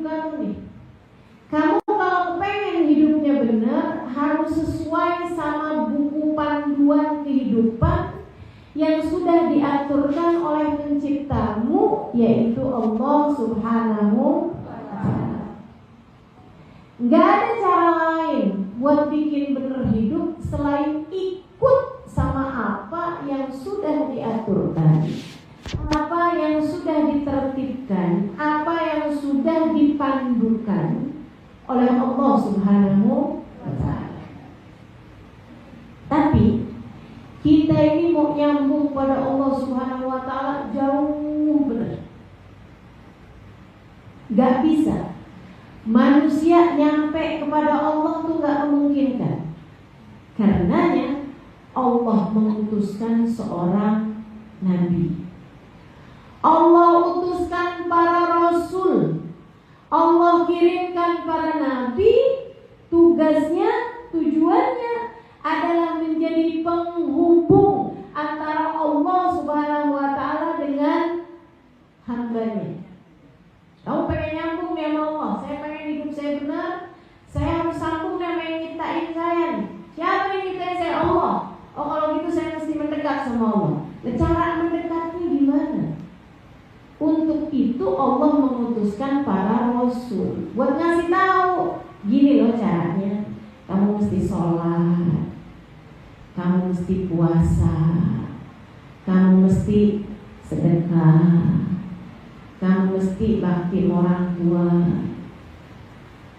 kamu nih. Kamu kalau pengen hidupnya benar, harus sesuai sama buku panduan kehidupan yang sudah diaturkan oleh penciptamu, yaitu Allah Subhanahu wa Ta'ala. Gak ada cara lain buat bikin bener hidup selain ikut sama apa yang sudah diaturkan, apa yang sudah ditertibkan, apa yang sudah dipandukan oleh Allah Subhanahu wa Ta'ala. Tapi kita ini mau nyambung pada Allah Subhanahu wa Ta'ala jauh benar. Gak bisa. Manusia nyampe kepada Allah tuh gak memungkinkan. Karenanya Allah mengutuskan seorang nabi. Allah utuskan para rasul. Allah kirimkan para nabi. Tugasnya, tujuannya adalah menjadi penghubung antara Allah Subhanahu wa Ta'ala dengan hambanya. Kamu pengen nyambung nih sama Allah, saya pengen hidup saya benar, saya harus sambung sama yang nyiptain saya nih. Siapa yang nyiptain saya? Allah. Oh kalau gitu saya mesti mendekat sama Allah. Nah, cara mendekatnya gimana? Untuk itu Allah mengutuskan para rasul buat ngasih tahu, gini loh caranya. Kamu mesti sholat, kamu mesti puasa, kamu mesti sedekah, kamu mesti bakti orang tua.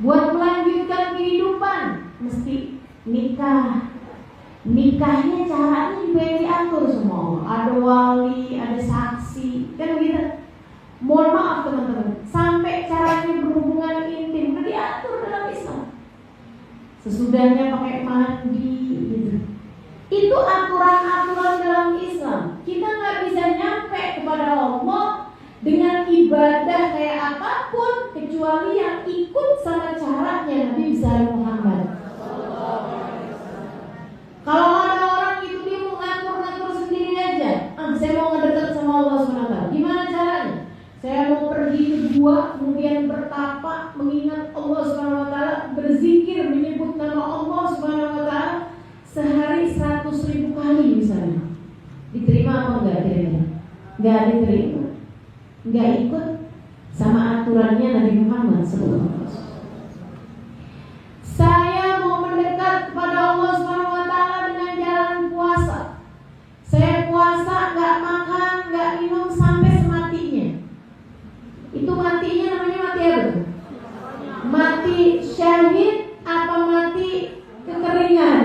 Buat melanjutkan kehidupan mesti nikah. Nikahnya caranya juga yang diatur semua. Ada wali, ada saksi, kan gitu. Mohon maaf teman-teman, sampai caranya berhubungan intim udah diatur dalam Islam. Sesudahnya pakai mandi gitu. Itu aturan-aturan dalam Islam. Kita nggak bisa nyampe kepada Allah dengan ibadah kayak apapun kecuali yang ikut sama caranya Nabi besar Muhammad. Kalau ada orang itu dia mau ngatur-ngatur sendiri aja, saya mau ngedekat sama Allah SWT. Gimana caranya? Saya mau pergi ke gua, kemudian bertapa, mengingat Allah SWT, berzikir, menyebut nama Allah SWT sehari 100.000 kali misalnya. Diterima apa enggak kira-kira? Enggak diterima. Enggak ikut sama aturannya Nabi Muhammad SAW. Saya mau mendekat kepada Allah SWT dengan jalan puasa. Saya puasa, enggak makan, enggak minum sampai sematinya. Itu matinya namanya mati apa? Mati syahid apa mati kekeringan?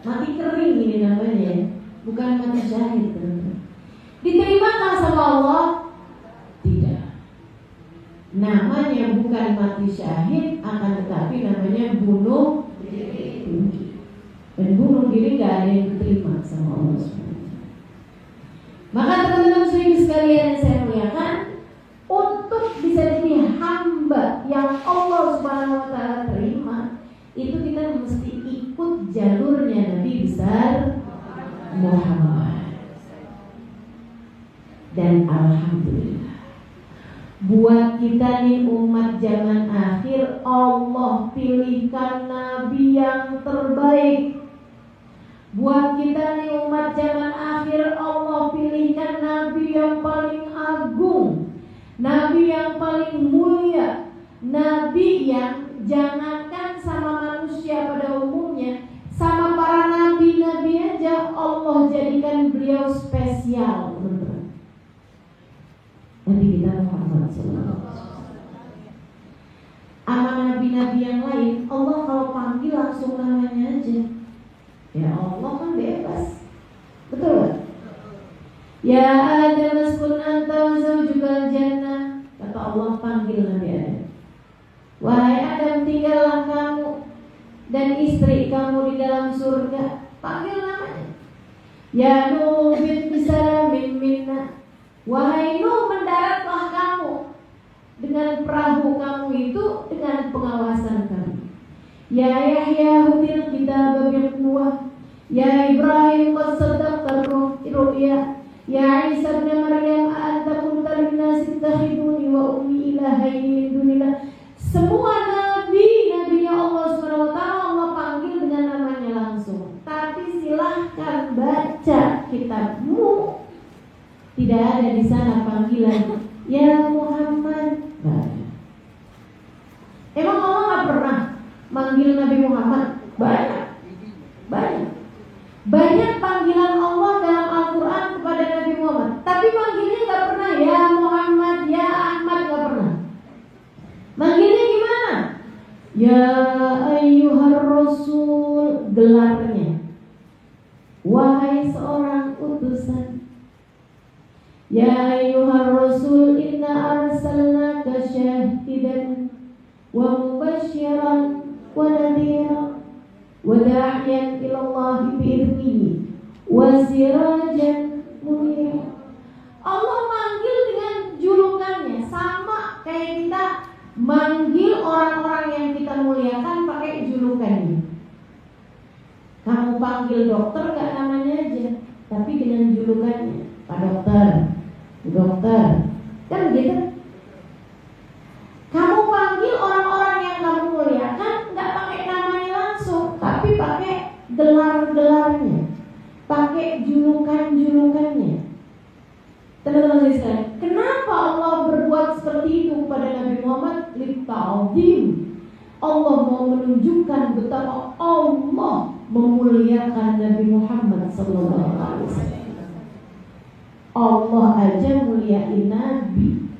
Mati kering ini namanya, bukan mati syahid. Diterimakah sama Allah? Tidak. Namanya bukan mati syahid, akan tetapi namanya bunuh diri. Dan bunuh diri gak ada yang diterima sama Allah SWT. Maka teman-teman sekalian yang saya muliakan, untuk bisa jadi hamba yang Allah Subhanahu wa Ta'ala terima, itu kita mesti ikut jalurnya Nabi besar Muhammad. Dan alhamdulillah, buat kita nih umat zaman akhir, Allah pilihkan Nabi yang terbaik. Buat kita nih umat zaman akhir, Allah pilihkan Nabi yang paling agung, Nabi yang paling mulia, Nabi yang jangankan sama manusia pada umumnya, sama para nabi-nabi aja Allah jadikan beliau spesial. Nabi kita Muhammad SAW. Sama nabi-nabi yang lain, Allah kalau panggil langsung namanya aja. Ya Allah kan bebas, betul? Ya Adam askun anta wa zawjukal jannah, kata Allah panggil Nabi Adam. Wahai Adam, tinggallah kamu dan istri kamu di dalam surga. Panggil namanya. Ya Nuh bin bisalamin minna, wahai Nuh, mendaratlah kamu dengan perahu kamu itu dengan pengawasan kami. Ya Yahya hudil kitab biquwwah, ya Ibrahim qad saddaqta ru'ya, ya Isa ibn Maryam anta qulta lin-nasi ittakhiduni wa kitabmu tidak ada di sana panggilan ya Muhammad. Emang Allah nggak pernah manggil Nabi Muhammad? Banyak panggilan Allah dalam Al-Quran kepada Nabi Muhammad, tapi manggilnya nggak pernah ya Muhammad, ya Ahmad, nggak pernah. Manggilnya gimana? Ya ayyuhar rasul, gelarnya wahai seorang utusan. Ya ayyuhar rasul inna arsalnaka syahidan wa mubasyiran wa nadhiran wa da'iyan ila Allah bi'idnihi wa sirajan munira. Allah manggil dengan julukannya, sama kayak kita manggil orang-orang yang kita muliakan pakai julukannya. Kamu panggil dokter gak namanya aja, tapi dengan julukannya. Pak dokter, Bu dokter, kan gitu. Kamu panggil orang-orang yang kamu muliakan gak pakai namanya langsung, tapi pakai gelar-gelarnya, pakai julukan-julukannya. Teman-teman sekalian, kenapa Allah berbuat seperti itu kepada Nabi Muhammad? Litta'zim. Allah mau menunjukkan betapa Allah memuliakan Nabi Muhammad SAW. Allah aja muliain Nabi.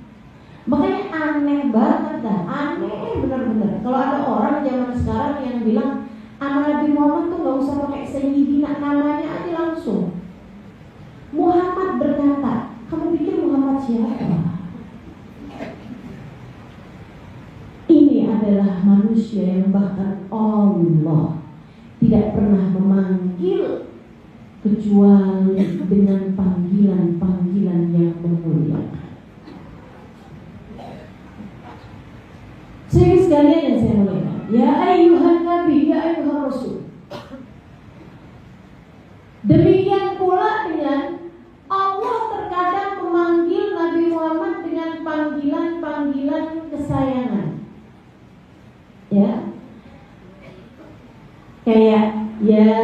Makanya aneh banget dah, aneh benar-benar. Kalau ada orang zaman sekarang yang bilang sama Nabi Muhammad tuh gak usah pakai sayyidina, namanya aja langsung. Muhammad berkata, kamu pikir Muhammad siapa? Ini adalah manusia yang bahkan Allah tidak pernah memanggil kecuali dengan panggilan-panggilan yang memuliakan. Saya sekalian yang saya muliakan, ya ayyuhan nabi, ya ayyuhan rasul. Demikian pula dengan Allah terkadang memanggil Nabi Muhammad dengan panggilan-panggilan kesayangan. Ya. Kayak ya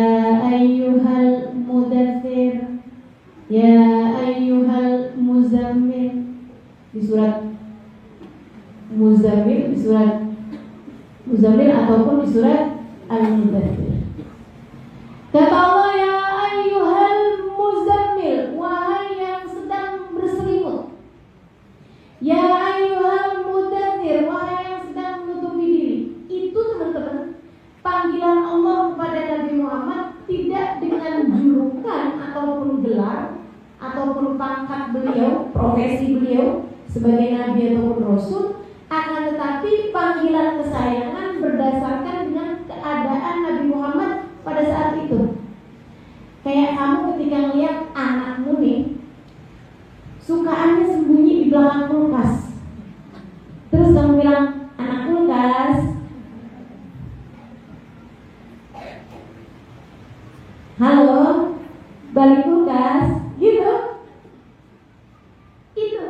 ayyuhal mudaththir, ya ayyuhal muzammil di surat Muzammil, di surat Muzammil ataupun di surat Al-Mudaththir. Kata Allah ya ayyuhal muzammil, wahai yang sedang berselimut. Ya ayyuhal mudaththir, wahai yang sedang menutupi diri. Itu teman-teman, panggilan Allah kepada Nabi Muhammad tidak dengan julukan ataupun gelar ataupun pangkat beliau, profesi beliau sebagai nabi ataupun rasul, akan tetapi panggilan kesayangan berdasarkan dengan keadaan Nabi Muhammad pada saat itu. Kayak kamu ketika melihat anakmu nih, sukaannya sembunyi di belakang kulkas. Terus kamu bilang, anak kulkas, halo, balik kulkas, gitu. Itu.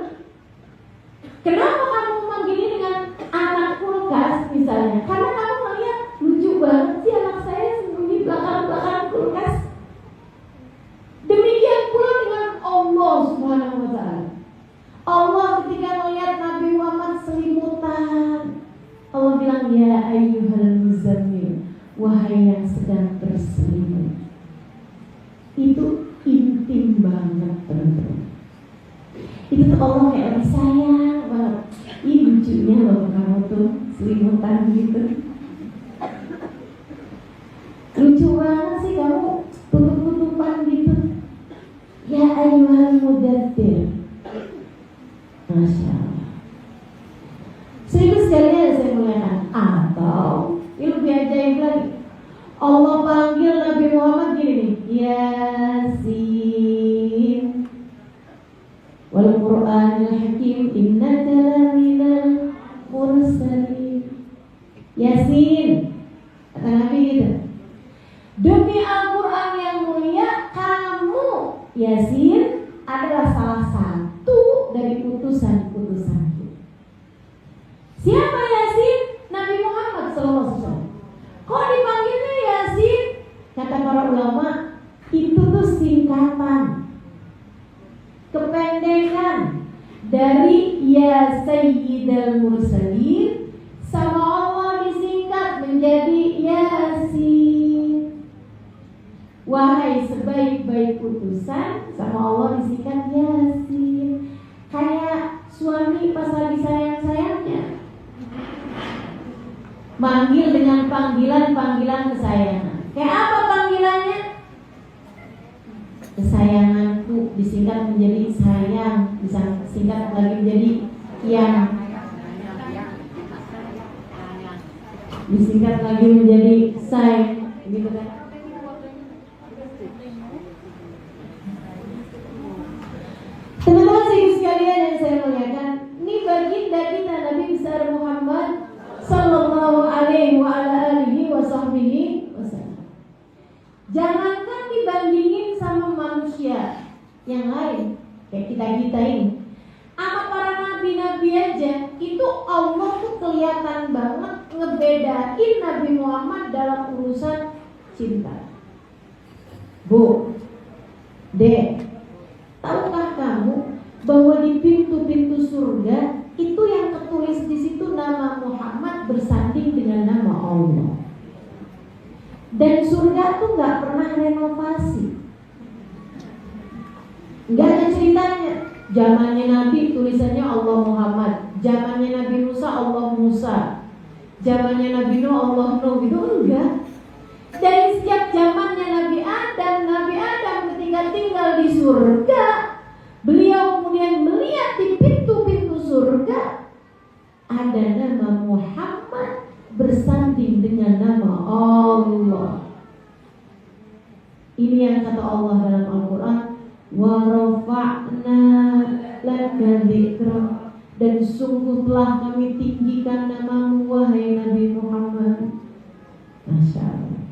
Kenapa kamu memanggilnya dengan anak kulkas misalnya? Karena kamu melihat lucu banget sih anak saya sembunyi belakang kulkas. Demikian pula dengan Allah Subhanahu wa ta'ala. Allah ketika melihat Nabi Muhammad selimutan, Allah bilang ya ayyuhal muzammil, wahai yang sedang berselimut. Itu intim banget teman-teman. Itu tuh Allah kayak lebih sayang banget. Ih lucunya loh kamu tuh selimutan gitu. Lucu banget sih kamu tutup-tutupan gitu. Ya ayyuhal mudaththir. Masya Allah. Seribu sekalian saya muliakan. Atau ini lebih ajaib lagi, Allah panggil Nabi Muhammad gini nih, Yasin wal Qur'anil Hakim innaka laminal mursalin. Yasin, kata Nabi gitu. Demi Al-Quran yang mulia, kamu Yasin adalah salah satu dari utusan-utusanku. Siapa Yasin? Nabi Muhammad SAW. Kok dipanggilnya Yasin? Kata para ulama, itu tuh singkatan sayyidal mursalin, sama Allah disingkat menjadi Yasin. Wahai sebaik-baik utusan, sama Allah disingkat Yasin. Kayak suami pas lagi sayang-sayangnya manggil dengan panggilan-panggilan kesayangan. Kayak apa panggilannya? Kesayanganku disingkat menjadi sayang, disingkat lagi menjadi yang, disingkat lagi menjadi sayang, gitu kan? Teman-teman sekalian yang saya muliakan, ini baginda kita Nabi besar Muhammad sallallahu alaihi wa ala alihi wa sahbihi wasallam. Jangankan dibandingin sama manusia yang lain kayak kita ini, sama para nabi-nabi aja, itu Allah tuh kelihatan banget ngebedain Nabi Muhammad dalam urusan cinta. Bu, Dek, tahukah kamu bahwa di pintu-pintu surga itu yang tertulis di situ nama Muhammad bersanding dengan nama Allah. Dan surga tuh nggak pernah renovasi. Nggak ada ceritanya. Zamannya Nabi tulisannya Allah Muhammad, zamannya Nabi Musa Allah Musa, zamannya Nabi Nuh Allah Nuh, gitu enggak. Dari sejak zamannya Nabi Adam ketika tinggal di surga, beliau kemudian melihat di pintu-pintu surga ada nama Muhammad bersanding dengan nama Allah. Ini yang kata Allah dalam Al-Quran, wa rafa'na laka dzikra, dan sungguh telah kami tinggikan namamu wahai Nabi Muhammad. Masya Allah.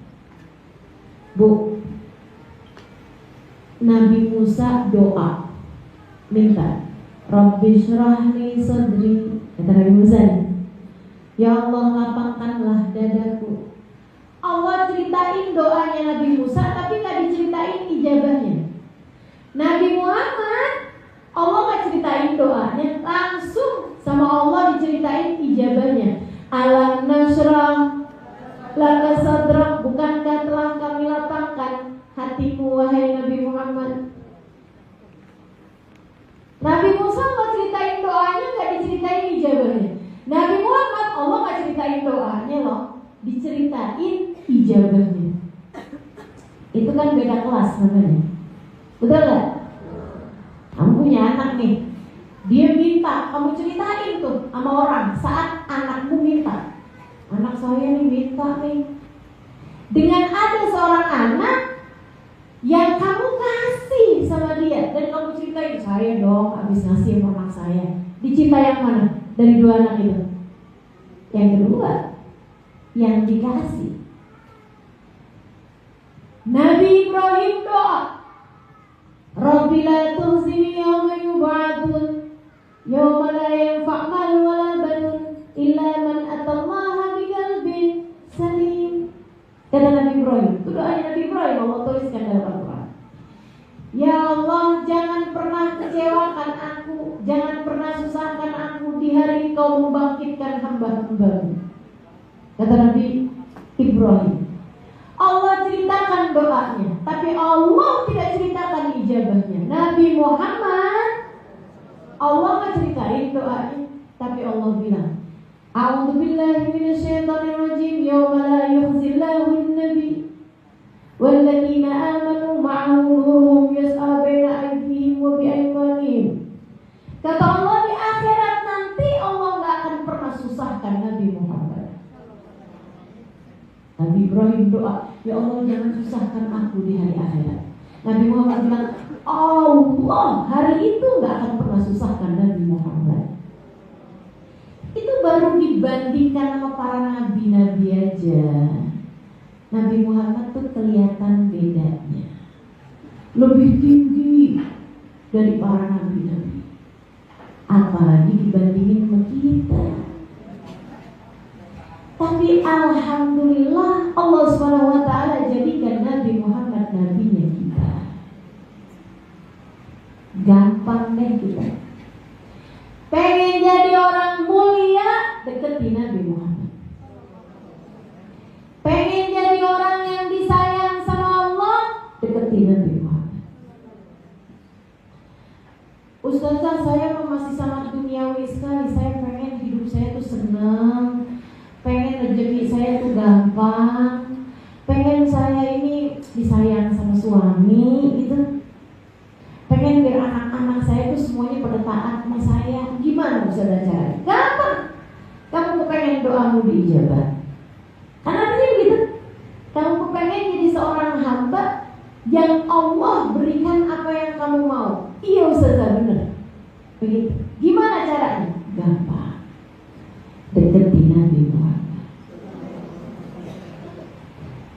Bu, Nabi Musa doa minta Rabbi syrah li sadri, kata Nabi Musa, ya Allah lapangkanlah dadaku. Allah ceritain doanya Nabi Musa, tapi gak diceritain ijabahnya. Nabi Muhammad, Allah gak ceritain doanya, langsung sama Allah diceritain ijabahnya. Alam nasrah laka sadrak, bukankah telah kami lapangkan hatimu wahai Nabi Muhammad. Nabi Musa gak ceritain doanya, gak diceritain ijabahnya. Nabi Muhammad, Allah gak ceritain doanya loh, diceritain ijabahnya. Itu kan beda kelas namanya. Betul gak? Kamu punya anak nih, dia minta, kamu ceritain tuh sama orang saat anakmu minta. Anak saya nih minta nih. Dengan ada seorang anak yang kamu kasih sama dia dan kamu ceritain, saya dong habis ngasih sama anak saya. Dicinta yang mana dari dua anak itu? Yang kedua, yang dikasih. Nabi Ibrahim doa, Rabbi la tuhzini yawma yub'atsun yawma la yanfa' malun wala banun illa man atallaha biqalbin salim. Kata Nabi Ibrahim, itu doanya Nabi Ibrahim, Allah tuliskan dalam Al-Quran. Ya Allah, jangan pernah kecewakan aku, jangan pernah susahkan aku di hari Kau membangkitkan hamba-Hamba-Mu. Kata Nabi Ibrahim. Allah ceritakan doanya, tapi Allah tidak ceritakan ijabahnya. Nabi Muhammad, Allah nggak ceritain doanya, tapi Allah bilang, A'udzu billahi minasyaitonir rajim, yauma la yukhzillahu an-nabi walladzina amanu ma'ahu nuruhum yas'a baina aydihim wa bi'aymanihim. Kata Allah, di akhirat nanti Allah nggak akan pernah susahkan Nabi Muhammad. Nabi Ibrahim doa, ya Allah jangan susahkan aku di hari akhirat. Nabi Muhammad bilang, Allah hari itu nggak akan pernah susahkan Nabi Muhammad. Itu baru dibandingkan sama para nabi-nabi aja. Nabi Muhammad tuh kelihatan bedanya, lebih tinggi dari para nabi-nabi. Apalagi dibandingin sama kita. Tapi alhamdulillah Allah SWT jadikan Nabi Muhammad nabinya kita. Gampang deh kita. Pengen jadi Ustazah, saya masih sangat duniawi sekali. Saya pengen hidup saya tuh senang, pengen rezeki saya tuh gampang, pengen saya ini disayang sama suami gitu, pengen biar anak-anak saya tuh semuanya pada taat sama saya. Gimana Ustazah caranya? Gampang. Kamu kepengen doamu diijabah, karena artinya begitu. Kamu kepengen jadi seorang hamba yang Allah berikan apa yang kamu mau. Iya Ustazah, bener begitu. Gimana caranya? Gampang. Deketi Nabi Muhammad.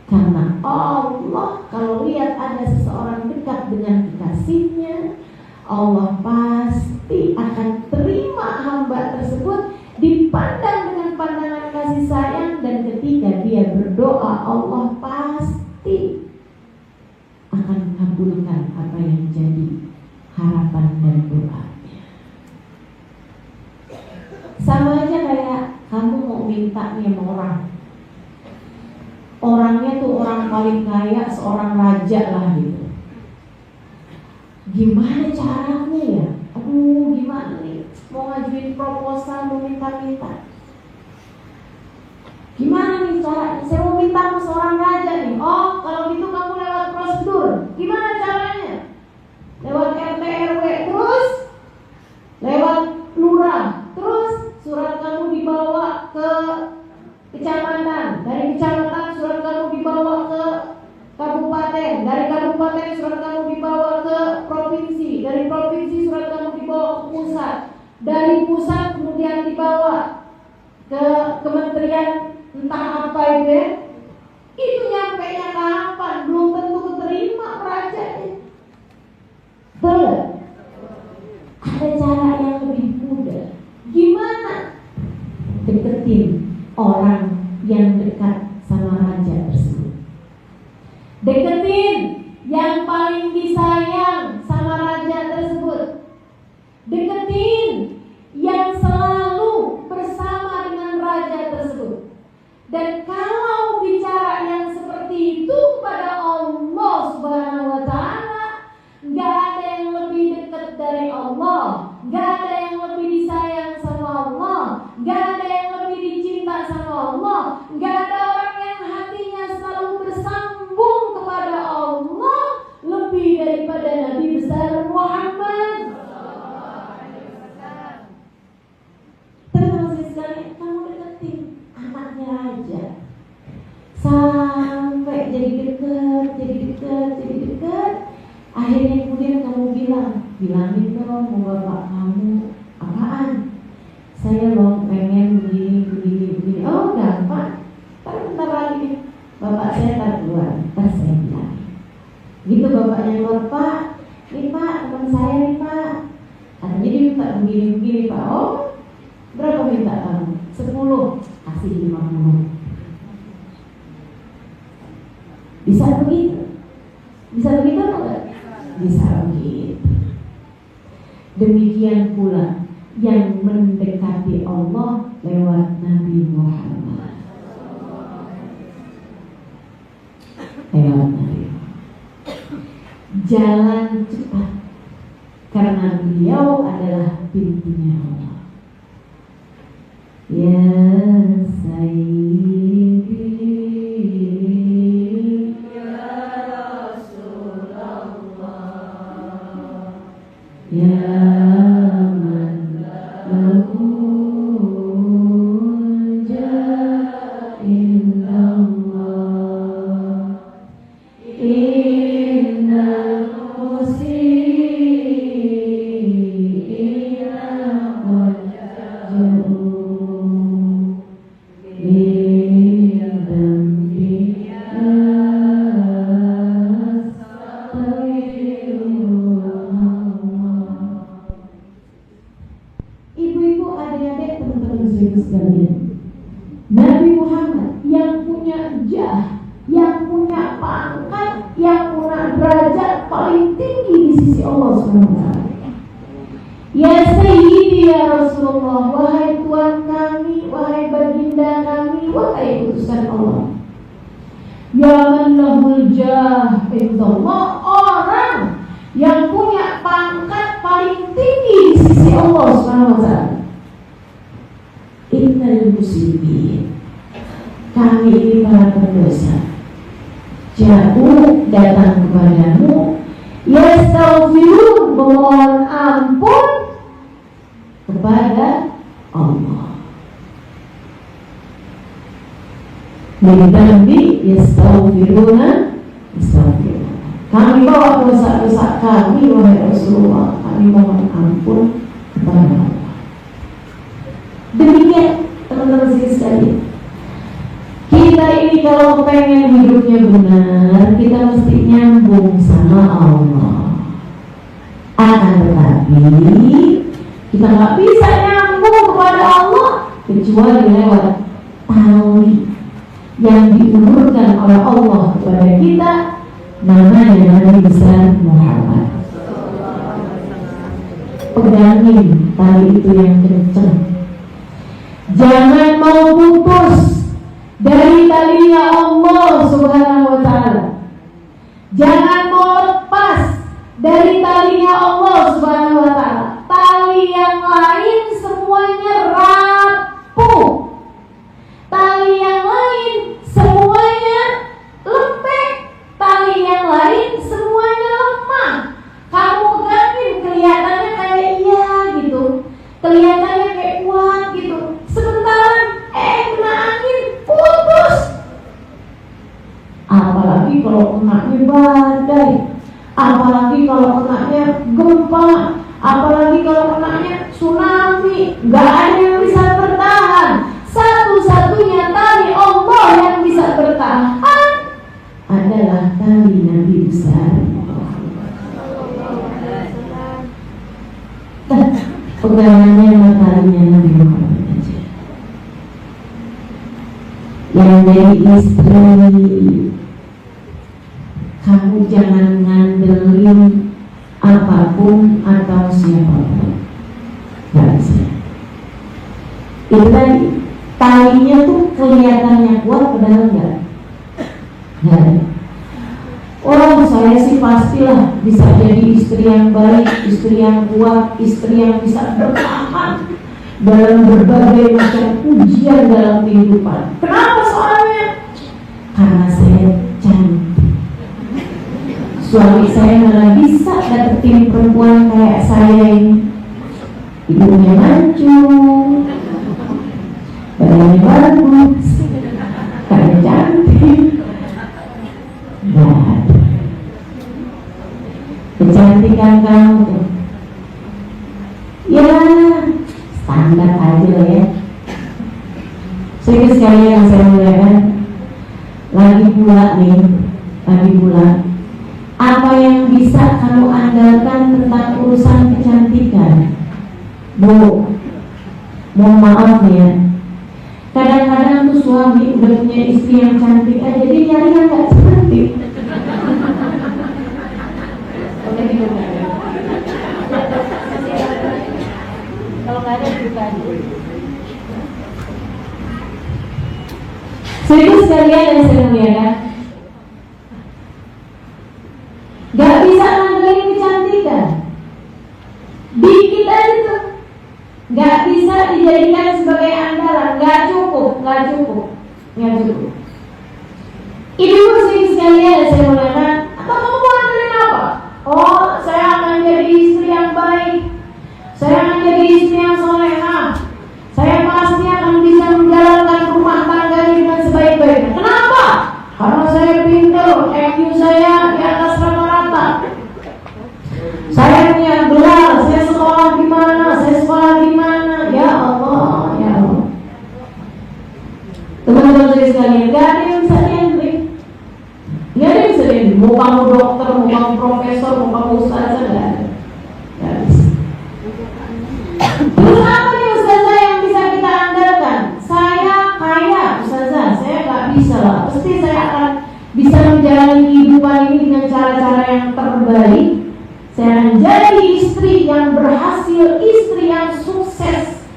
Karena Allah kalau lihat ada seseorang dekat dengan kekasihnya, Allah pasti akan terima hamba tersebut, dipandang dengan pandangan kasih sayang, dan ketika dia berdoa, Allah pasti akan mengabulkan apa yang jadi harapan dan doanya. Sama aja kayak kamu mau minta nih sama orang, orangnya tuh orang paling kaya, seorang raja lah gitu. Gimana caranya ya? Aduh, gimana nih? Mau ngajuin proposal, mau minta-minta. Gimana nih caranya? Saya mau minta sama seorang raja nih. Oh, kalau gitu kamu lewat prosedur. Gimana caranya? Lewat RT RW, terus lewat lurah, terus surat kamu dibawa ke kecamatan, dari kecamatan surat kamu dibawa ke kabupaten, dari kabupaten surat kamu dibawa ke provinsi, dari provinsi surat kamu dibawa ke pusat, dari pusat kemudian dibawa ke kementerian entah apa itu ya. Itu nyampe nya kapan? Belum tentu keterima perajaannya. Betul. Ada cara yang lebih mudah. Gimana? Deketin orang yang dekat sama raja tersebut. Deketin yang paling disayang sama raja tersebut. Deketin yang selalu bersama dengan raja tersebut. Dan kalau bicara yang seperti itu kepada Allah Subhanahu wa Ta'ala, gak ada yang lebih dekat dari Allah, gak ada yang lebih disayang sama Allah, gak ada yang lebih dicinta sama Allah, gak ada orang yang hatinya selalu bersambung kepada Allah lebih daripada Nabi besar Muhammad. Teman-teman sekalian, kamu deketin anaknya raja sampai jadi dekat. Akhirnya kemudian kamu bilangin dong sama bapak kamu, apaan? Saya loh pengen begini. Oh gampang, bentar lagi bapak saya tar keluar, saya bilang. Gitu bapaknya keluar, Pak, nih Pak, teman saya nih Pak, katanya dia minta begini Pak. Oh, berapa minta kamu? 10, kasih 50. Bisa begitu? Bisa begitu atau enggak? Bisa begitu. Demikian pula yang mendekati Allah lewat Nabi Muhammad. Lewat Nabi. Jalan cepat karena beliau adalah pintunya Allah. Ya Sayyidi, ya Rasulullah, ya man lahu ja'illallah, innal musli'ina qad ja'u Ibu-ibu, adik-adik, teman-teman sekalian, Nabi Muhammad yang punya jah, yang punya pangkat, yang punya derajat paling tinggi di sisi Allah SWT. Ya Sayyidi ya Rasulullah, wahai Tuhan kami, wahai baginda kami, wahai utusan Allah. Ya man lahul jah indallah, orang yang punya pangkat paling tinggi Subhanahu Innal muslimin, kami ini para pendosa, jauh datang kepadamu, yastaghfirun, memohon ampun kepada Allah. Lidambi yastaghfiruna, yastaghfirun. Kami bawa dosa-dosa kami, wahai Rasulullah, kami mohon ampun kepada Allah. Demikian teman-teman sekalian, kita ini kalau pengen hidupnya benar, kita mesti nyambung sama Allah. Akan tetapi kita nggak bisa nyambung kepada Allah kecuali lewat tali yang diulurkan oleh Allah kepada kita, namanya Nabi besar Muhammad. Pegangin tali itu yang kencang. Jangan mau putus dari talinya Allah Subhanahu wa ta'ala. Jangan mau lepas dari talinya Allah Subhanahu wa ta'ala. Tali yang lain semuanya rapuh. Tali yang lain semuanya lembek. Tali yang lain semuanya lemah. Kamu pegangin kelihatannya kayak iya gitu, kelihatannya kayak kuat gitu. Sebentar, kena angin, putus. Apalagi kalau kenanya badai, apalagi kalau kenanya gempa, apalagi kalau kenanya tsunami. Gak ada yang bisa bertahan. Satu-satunya tali Allah yang bisa bertahan adalah tali Nabi besar. Pegangannya matanya Nabi Muhammad aja. Yang dari istri, kamu jangan ngandelin apapun atau siapapun. Gak bisa. Itu tadi, talinya tuh kelihatannya kuat padahal enggak. Oh, saya sih pastilah bisa jadi istri yang baik, istri yang kuat, istri yang bisa bertahan dalam berbagai macam ujian dalam kehidupan. Kenapa soalnya? Karena saya cantik. Suami saya malah bisa dapetin perempuan kayak saya ini. Hidungnya mancung, badannya bagus, kayak cantik. Nah, kecantikan kamu tuh ya standar aja lah ya. Saya sekali yang saya muliakan, lagi pula apa yang bisa kamu andalkan tentang urusan kecantikan? Bu, mohon maaf ya, kadang-kadang tuh suami udah punya istri yang cantik aja, jadi nyari yang gak cantik. Kalau nggak ada buka. Serius sekalian yang saya muliakan, gak bisa ngandelin kecantikan. Dikit aja tuh, gak bisa dijadikan sebagai andalan. Gak cukup. Ibu sekalian yang saya muliakan, atau kamu mau ngandelin apa? Oh, saya akan jadi istri yang baik, saya akan jadi istri yang solehah, saya pasti akan bisa menjalankan rumah tangga dengan sebaik-baiknya. Kenapa? Karena saya pintar, IQ saya di atas rata-rata, saya punya gelar, saya sekolah di mana. Ya Allah. Teman-teman saya sekalian, gak ada yang bisa dihandle. Gak ada yang bisa dihandle. Mau kamu dokter, mau kamu profesor, mau kamu ustazah, gak ada. Gak bisa. Terus apa nih ustazah yang bisa kita andalkan? Saya kaya ustazah, saya gak bisa lah. Pasti saya akan bisa menjalani kehidupan ini dengan cara-cara yang terbaik. Saya akan jadi istri yang berhasil, istri yang sukses,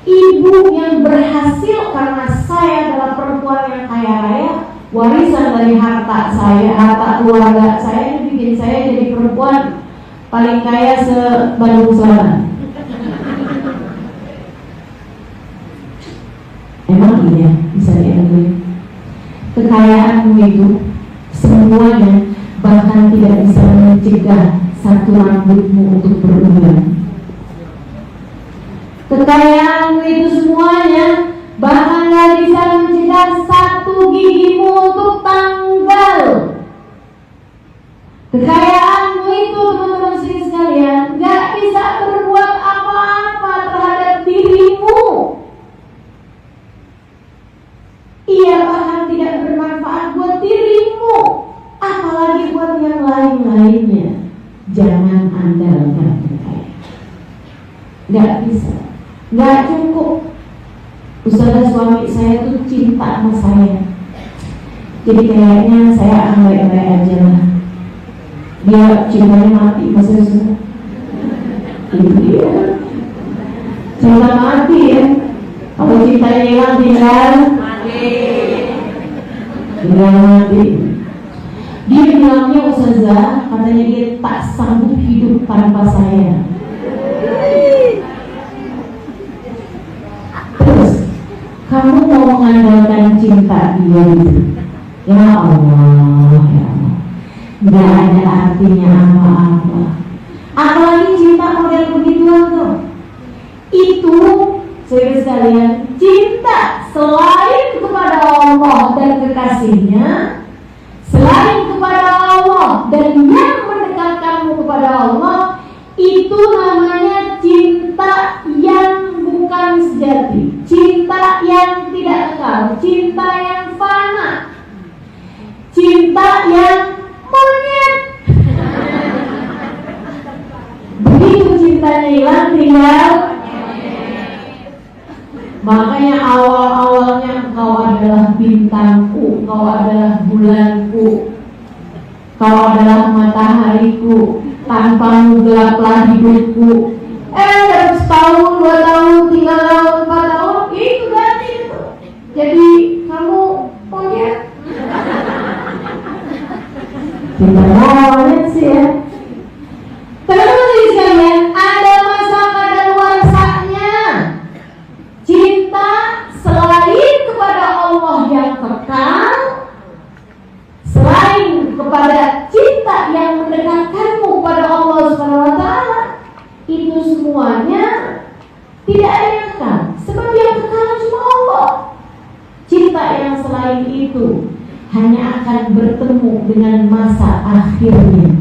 ibu yang berhasil karena saya adalah perempuan yang kaya raya. Warisan dari harta saya, harta keluarga saya ini bikin saya jadi perempuan paling kaya se-Bandung Selatan. sekali ya bisa diambil. Kekayaanmu itu semuanya bahkan tidak bisa mencegah satu rambutmu untuk berulang. Kekayaanmu itu semuanya bahkan gak bisa mencegah satu gigimu untuk tanggal. Kekayaanmu itu teman-teman sekalian gak bisa berbuat apa-apa terhadap dirimu. Ia bahkan tidak bermanfaat buat dirimu, apalagi buat yang lain-lainnya. Jangan andalkan kekayaan. Gak bisa, gak cukup. Ustazah suami saya tuh cinta sama saya, jadi kayaknya saya baik-baik aja lah. Dia cintanya mati, maksudnya itu dia cinta mati ya. Kalau cintanya hilang tinggal mati. Dia bilangnya Ustazah, katanya dia tak sanggup hidup tanpa saya. Terus kamu mau mengandalkan cinta dia gitu? Ya Allah, ya Allah, nggak ada artinya apa-apa. Apalagi cinta model begituan tuh. Itu saudara sekalian, cinta selain kepada Allah dan kekasihnya, selain kepada Allah dan yang mendekatkanmu kepada Allah, itu namanya cinta yang bukan sejati, cinta yang tidak kekal, cinta yang fana, cinta yang monyet. Begitu cintanya hilang tinggal. Makanya awal-awalnya kau adalah bintangku, kau adalah bulanku, kau adalah matahariku, tanpamu gelaplah hidupku. Setahun, 2 tahun, 3 tahun, 4 tahun, itu ganti itu. Jadi kamu monyet. Kita monyet sih ya. Teman-teman sekalian, ada masa kadaluarsanya. Cinta selain kepada Allah yang kekal, selain kepada cinta yang mendekatkanmu kepada Allah SWT, itu semuanya tidak ada yang kekal. Sebab yang kekal cuma Allah. Cinta yang selain itu hanya akan bertemu dengan masa akhirnya,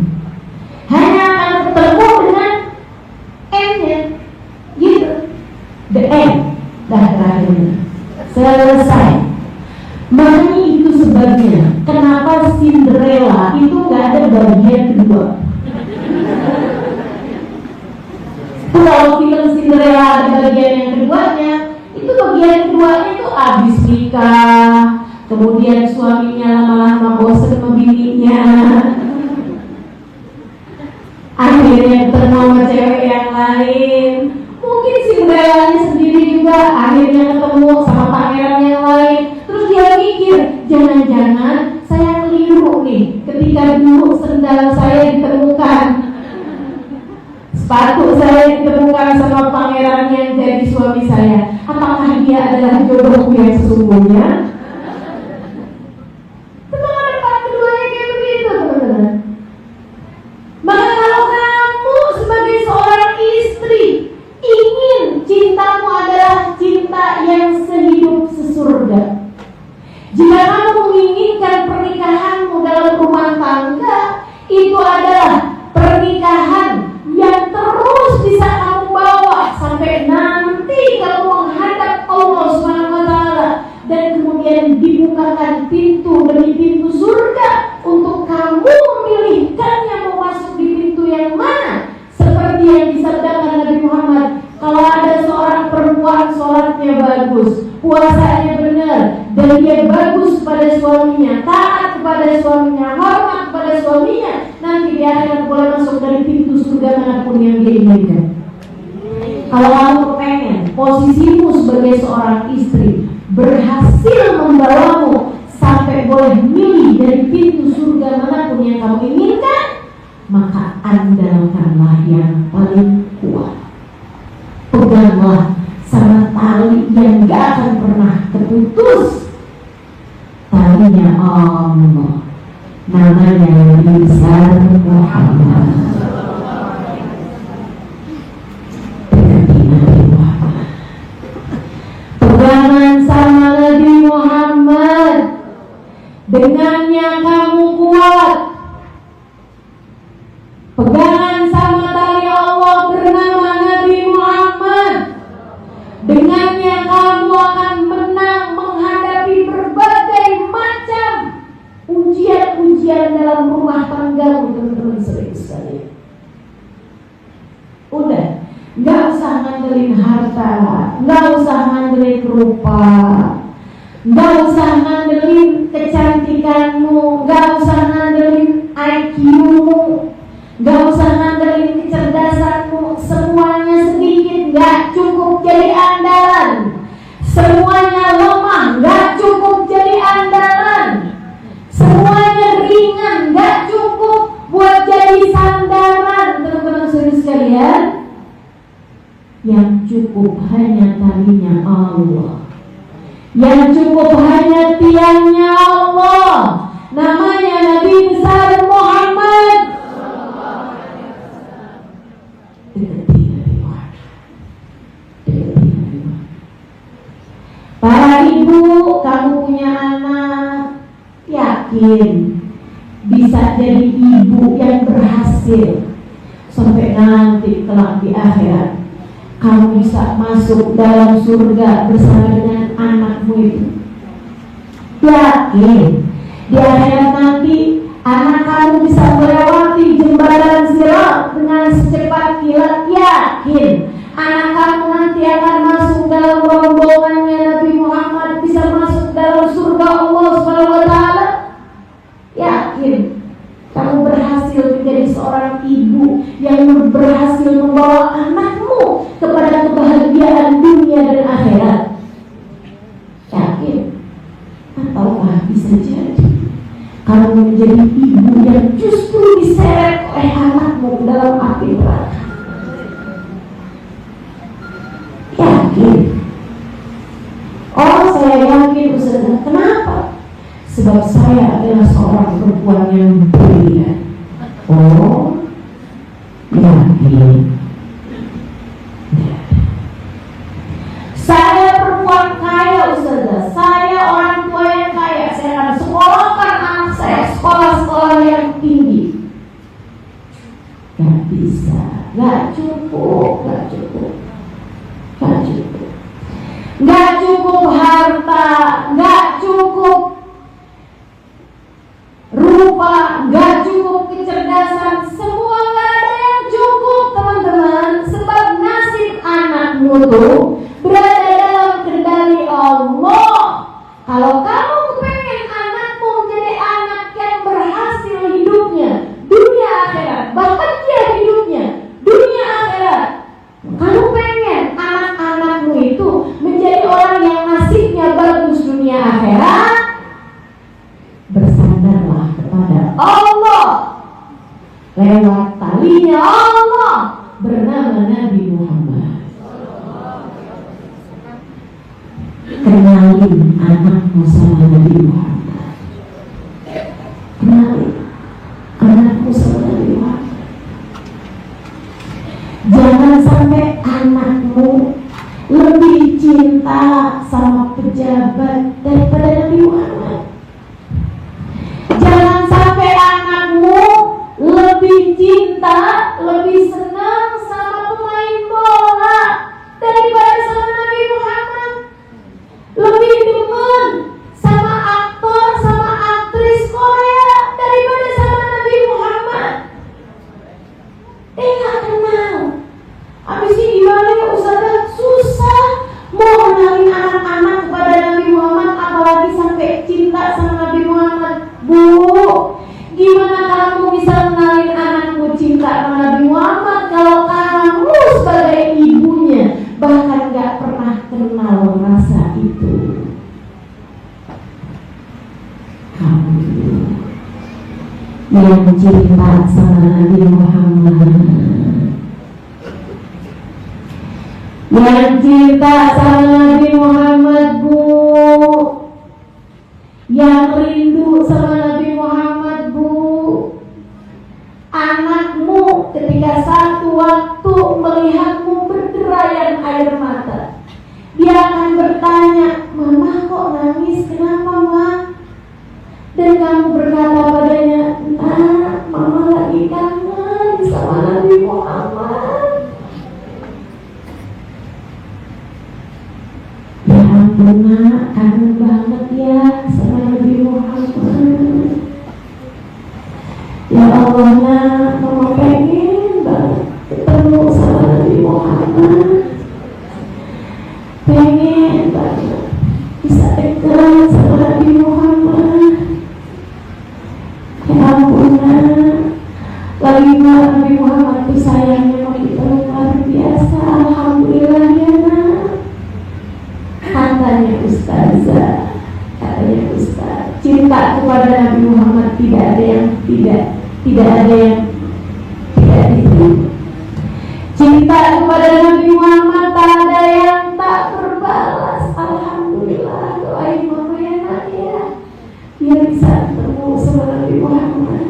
hanya akan bertemu dengan endnya, gitu. The end. Dah terakhir selesai. Makanya itu sebabnya kenapa Cinderella itu gak ada bagian kedua. Kalau film Cinderella ada bagian yang keduanya, itu bagian keduanya itu abis nikah, kemudian suaminya lama-lama bosan sama bininya, akhirnya ketemu sama cewek yang lain. Mungkin Cinderella-nya sendiri juga akhirnya ketemu sama pangeran yang lain. Terus dia mikir, jangan-jangan saya keliru nih ketika dulu sendal saya ditemukan, sepatu saya ditemukan sama pangeran yang jadi suami saya. Apakah dia adalah jodohku yang sesungguhnya? Memang ada part keduanya kayak begitu, teman-teman. Maka kalau kamu sebagai seorang istri ingin cintamu adalah cinta yang sehidup sesurga, jika kamu menginginkan pernikahanmu dalam rumah tangga, itu adalah pernikahan yang terus bisa kamu bawa sampai nanti kamu menghadap Allah SWT, dan kemudian dibukakan pintu demi pintu surga untuk kamu memilihkannya mau masuk di pintu yang mana. Seperti yang disabdakan Nabi Muhammad, kalau ada seorang perempuan sholatnya bagus, puasanya benar, dan dia bagus kepada suaminya, taat kepada suaminya, hormat kepada suaminya, nanti dia akan boleh masuk dari pintu surga manapun yang dia inginkan. Kalau kamu pengen posisimu sebagai seorang istri berhasil membawamu sampai boleh milih dari pintu surga manapun yang kamu inginkan, maka andalkanlah yang paling kuat. Peganglah sama tali yang gak akan pernah terputus. memutus talinya Allah, namanya Nabi besar Muhammad. Dekati Nabi Muhammad, pegangan sama Nabi Muhammad, dengannya kamu kuat. Pegangan sama tali Allah bernama Nabi Muhammad, dengannya kamu akan menang menghadapi berbagai macam ujian-ujian dalam rumah tanggamu, teman-teman sekalian. Udah, nggak usah ngandelin harta, nggak usah ngandelin rupa, nggak usah ngandelin kecantikanmu, nggak usah ngandelin IQ-mu, nggak usah ngandelin kecerdasanmu. Semuanya sedikit nggak cukup jadi andalan. Semuanya lemah nggak cukup jadi andalan. Semuanya ringan nggak cukup buat jadi sandaran, teman-teman sekalian. Yang cukup hanya talinya Allah, yang cukup hanya tiangnya Allah, namanya Nabi besar Muhammad. Dekati Nabi Muhammad, dekati Nabi Muhammad. Para ibu, kamu punya anak, yakin bisa jadi ibu yang berhasil sampai nanti kelak di akhirat. Kamu bisa masuk dalam surga bersama dengan anakmu itu. Yakin di akhirat nanti anak kamu bisa melewati jembatan Sirat dengan secepat kilat. Yakin anak kamu nanti akan masuk dalam rombongannya Nabi Muhammad, bisa masuk dalam surga Allah Subhanahu wa Ta'ala. Yakin kamu berhasil menjadi seorang ibu yang berhasil membawa anakmu kepada kebahagiaan dunia dan akhirat. Yakin? Ataukah bisa jadi kamu menjadi ibu yang justru diseret oleh anakmu dalam api neraka? Yakin? Oh, saya yakin Ustaz. Kenapa? Sebab saya adalah seorang perempuan yang brilian. Oh, yakin? Saya perempuan kaya Ustazah, saya orang tua yang kaya, saya akan sekolahkan anak saya sekolah-sekolah yang tinggi. Gak bisa, gak cukup, gak cukup, gak cukup. Gak cukup harta, gak cukup rupa, gak cukup kecerdasan, semua gak ada yang cukup, teman-teman. Sebab nasib anakmu tuh berada dalam kendali Allah. Kalau kamu pengen anakmu menjadi anak yang berhasil hidupnya, dunia akhirat, bahagia hidupnya, dunia akhirat. Kamu pengen anak-anakmu itu menjadi orang yang nasibnya bagus dunia akhirat, bersandarlah kepada Allah lewat talinya Allah bernama Nabi Muhammad. Kenalin anakmu sama Nabi Muhammad. Kenalin anakmu sama Nabi Muhammad. Jangan sampai anakmu lebih cinta sama pejabat daripada Nabi Muhammad. Jangan sampai anakmu lebih cinta, lebih senang sama pemain bola daripada sama Nabi Muhammad. Lebih demen sama aktor, sama aktris Korea daripada sama Nabi Muhammad. Gak kenal. Habis ini gimana ya Ustazah? Susah mau kenalin anak-anak kepada Nabi Muhammad, apalagi sampai cinta sama Nabi Muhammad. Bu, gimana kamu bisa kenalin anakmu cinta sama Nabi Muhammad kalau kamu sebagai ibunya bahkan gak pernah kenal rasa itu? Kamu yang cinta sama Nabi Muhammad, yang cinta sama Nabi Muhammad, Bu, yang rindu sama Nabi Muhammad, Bu. Anakmu ketika satu waktu melihatmu berderayan air mata, dia akan bertanya, "Mama kok nangis? Kenapa, Ma?" Dan kamu berkata padanya, "Nah, Mama lagi kangen sama Nabi Muhammad." Ya ampun, Nak, kangen banget ya sama Nabi Muhammad. Ya Allah, Nak, Mama pengen banget ketemu sama Nabi Muhammad. Pengen banget bisa dekat sama Nabi Muhammad. Ya ampun, Nak, lagi Nabi Muhammad itu sayangnya sama kita luar biasa. Alhamdulillah ya, Nak. Katanya Ustazah, cinta kepada Nabi Muhammad tidak ada yang tidak diterima. Cinta kepada Nabi Muhammad tak ada yang tak berbalas. Alhamdulillah, doain Mama ya, Nak ya, biar bisa ketemu sama Nabi Muhammad.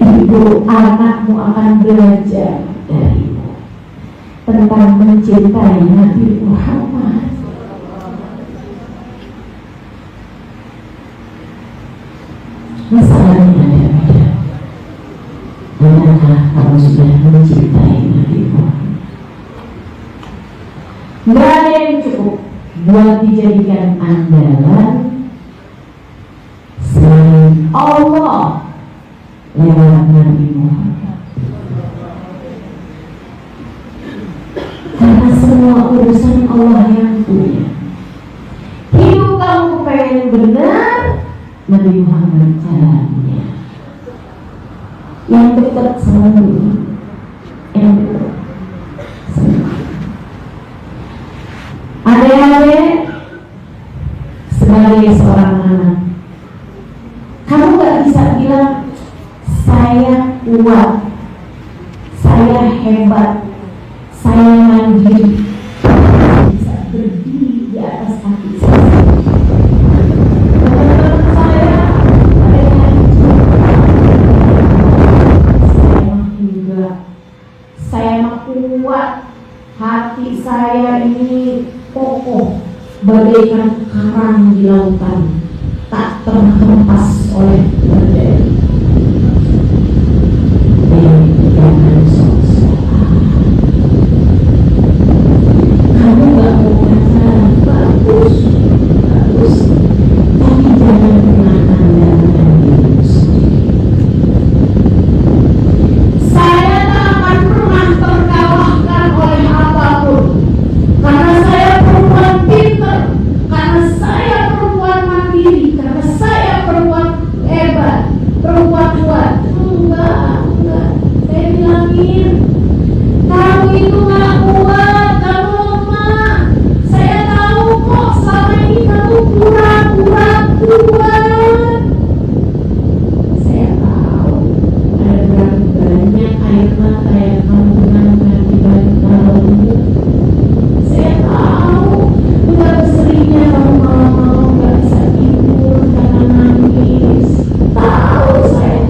Ibu, anakmu akan belajar darimu tentang mencintai Nabi Muhammad. Masalahnya adakah kamu sudah mencintai Nabi Muhammad? Tidak ada yang cukup buat dijadikan andalan selain Allah lewat Nabi Muhammad. Karena semua urusan Allah yang punya. Hidup kamu pengen benar, Nabi Muhammad caranya. Yang dekat sama dunia, yang dekat sama. Adik-adik, sebagai seorang anak, kamu gak bisa bilang saya kuat, saya hebat, saya mandiri, bisa berdiri di atas kaki saya. Saya mah kuat, hati saya ini kokoh bagaikan karang di lautan, tak terhempas oleh badai. Jangan sok-sokan. Kamu gak mau pacaran, bagus, tapi jangan pernah andalkan dirimu sendiri. Saya tak akan pernah terkalahkan oleh apapun, karena saya perempuan pintar, karena saya perempuan mandiri, karena saya perempuan hebat, perempuan kuat. Enggak, saya bilangin, kamu itu gak kuat, kamu lemah. Saya tahu kok selama ini kamu pura-pura kuat. Saya tahu ada berapa banyak air mata yang kamu genangkan di balik kalaumu. Saya tahu betapa seringnya kamu malam-malam gak bisa tidur karena nangis. Tahu saya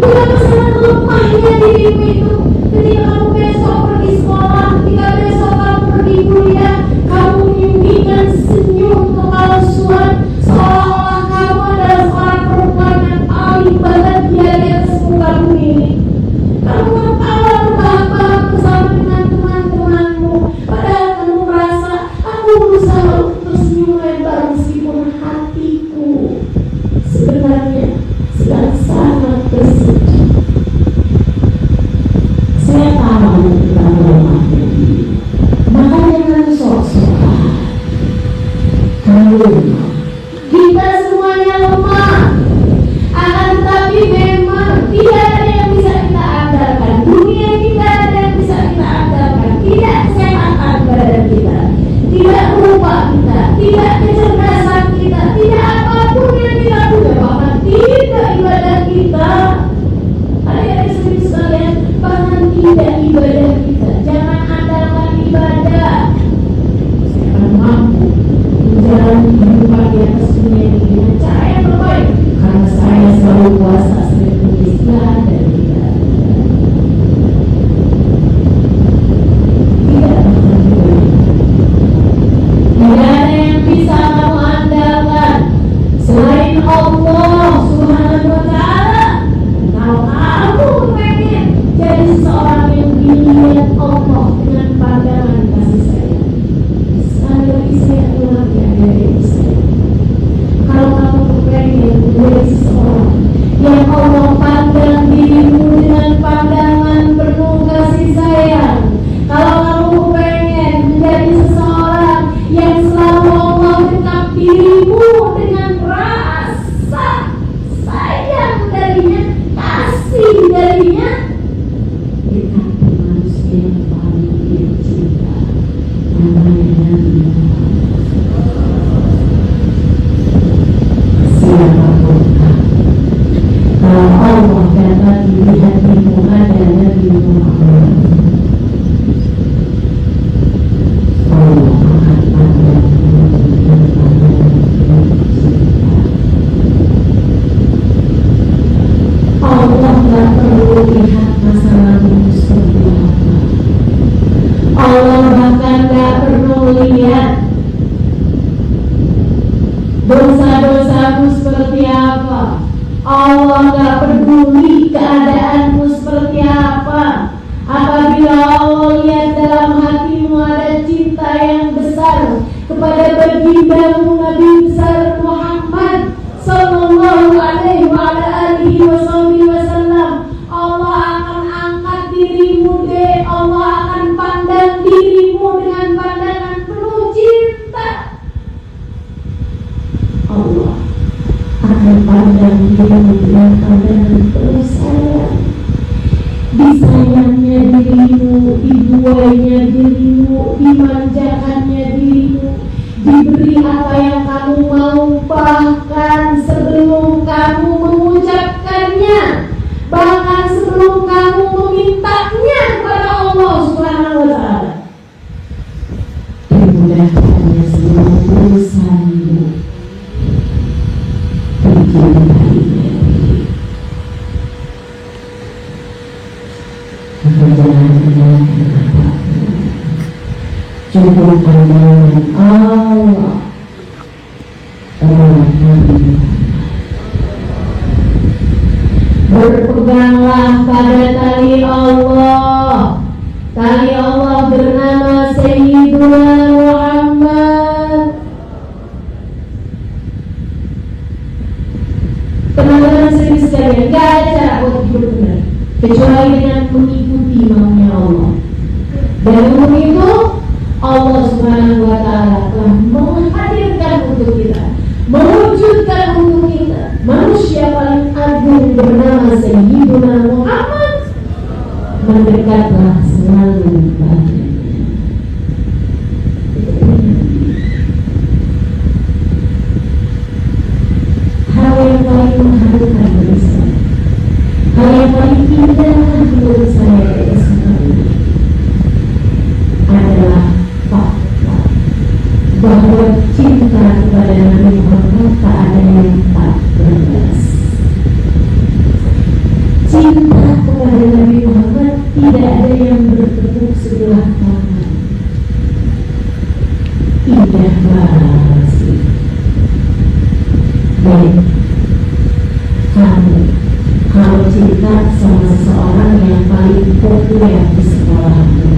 betapa sangat lemahnya dirimu itu. Ketika kamu besok pergi sekolah, ketika besok kamu pergi kuliah, kamu menyembunyikan senyum kepalsuan, seolah-olah kamu adalah seorang perempuan yang paling bahagia di atas muka bumi ini. Kamu tertawa terbahak-bahak bersama dengan teman-temanmu, padahal kamu merasa aku berusaha untuk tersenyum lebar meskipun hatiku sebenarnya sedang sangat bersedih. Saya tahu kamu lemahnya diri, maka jangan sok-sokan. Kamu lemah. Kita semuanya lemah. Akan tetapi memang tidak ada yang bisa kita andalkan. Dunia tidak ada yang bisa kita andalkan. Tidak kesehatan badan kita, tidak rupa kita, tidak kecerdasan kita, tidak apapun yang kita punya, bahkan tidak ibadah kita. Adik-adik sekalian, bahkan tidak ibadah kita. Jangan andalkan ibadah. Saya akan menjalani kehidupan di atas dunia ini dengan cara yang terbaik, karena saya selalu puasa, sering beristighfar dan tidak ada yang bisa kamu andalkan selain Allah Subhanahu wa Ta'ala. Kalau kamu pengen jadi seseorang yang dilihat Allah dengan pandangan kasih sayang, sekali lagi saya ulang ya dari saya, kalau kamu pengen menjadi seseorang yang Allah pandang dirimu dengan pandangan penuh kasih sayang, kalau kamu pengen menjadi seseorang yang selalu Allah dekat dirimu dengan rasa sayang darinya, kasih darinya, dekati manusia yang paling dia cinta, namanya Nabi Muhammad. Siapapun kalau Allah dapat di hatimu ada Nabi Muhammad, Allah akan pandang dengan pandangan cinta. Allah tak perlu lihat masa lalu seperti apa. Allah bahkan tak perlu lihat dosa-dosamu seperti apa. Allah tak peduli keadaanmu seperti apa. Apabila Allah lihat dalam hatimu ada cinta yang besar kepada bagindamu Nabi besar Muhammad sallallahu alaihi wa alihi wasallam, Allah akan angkat dirimu deh. Allah akan pandang dirimu dengan pandangan penuh cinta. Allah akan pandang dirimu dengan pandangan penuh sayang. Disayangnya dirimu, dibuainya dirimu, dimanjakannya dirimu, diberi apa yang kamu mau, bahkan sebelum kamu mengucapkannya, bahkan sebelum kamu memintanya kepada Allah Subhanahu wa Ta'ala. Dimudahkannya seluruh urusanmu, dicintai. Cukup pandangan Allah terhadap Nabi Muhammad. Berpeganglah pada tali Allah. Tali Allah bernama Sayyiduna Muhammad. Teman-teman sering sekalian, gak ada cara buat hidup benar kecuali dengan mengikuti maunya Allah. Dan untuk itu Allah Subhanahu wa Ta'ala telah menghadirkan untuk kita, mewujudkan untuk kita manusia paling agung bernama Sayyiduna Muhammad. Mendekatlah selalu padanya. Hal yang paling mengharukan bagi saya, hal yang paling indah menurut saya dari semua ini adalah fakta bahwa cinta kepada Nabi Muhammad tak ada yang tak berbalas. Cinta kepada Nabi Muhammad tidak ada yang bertepuk sebelah tangan. Indah banget sih. Baik, kamu kalau cinta sama seseorang yang paling populer di sekolahmu,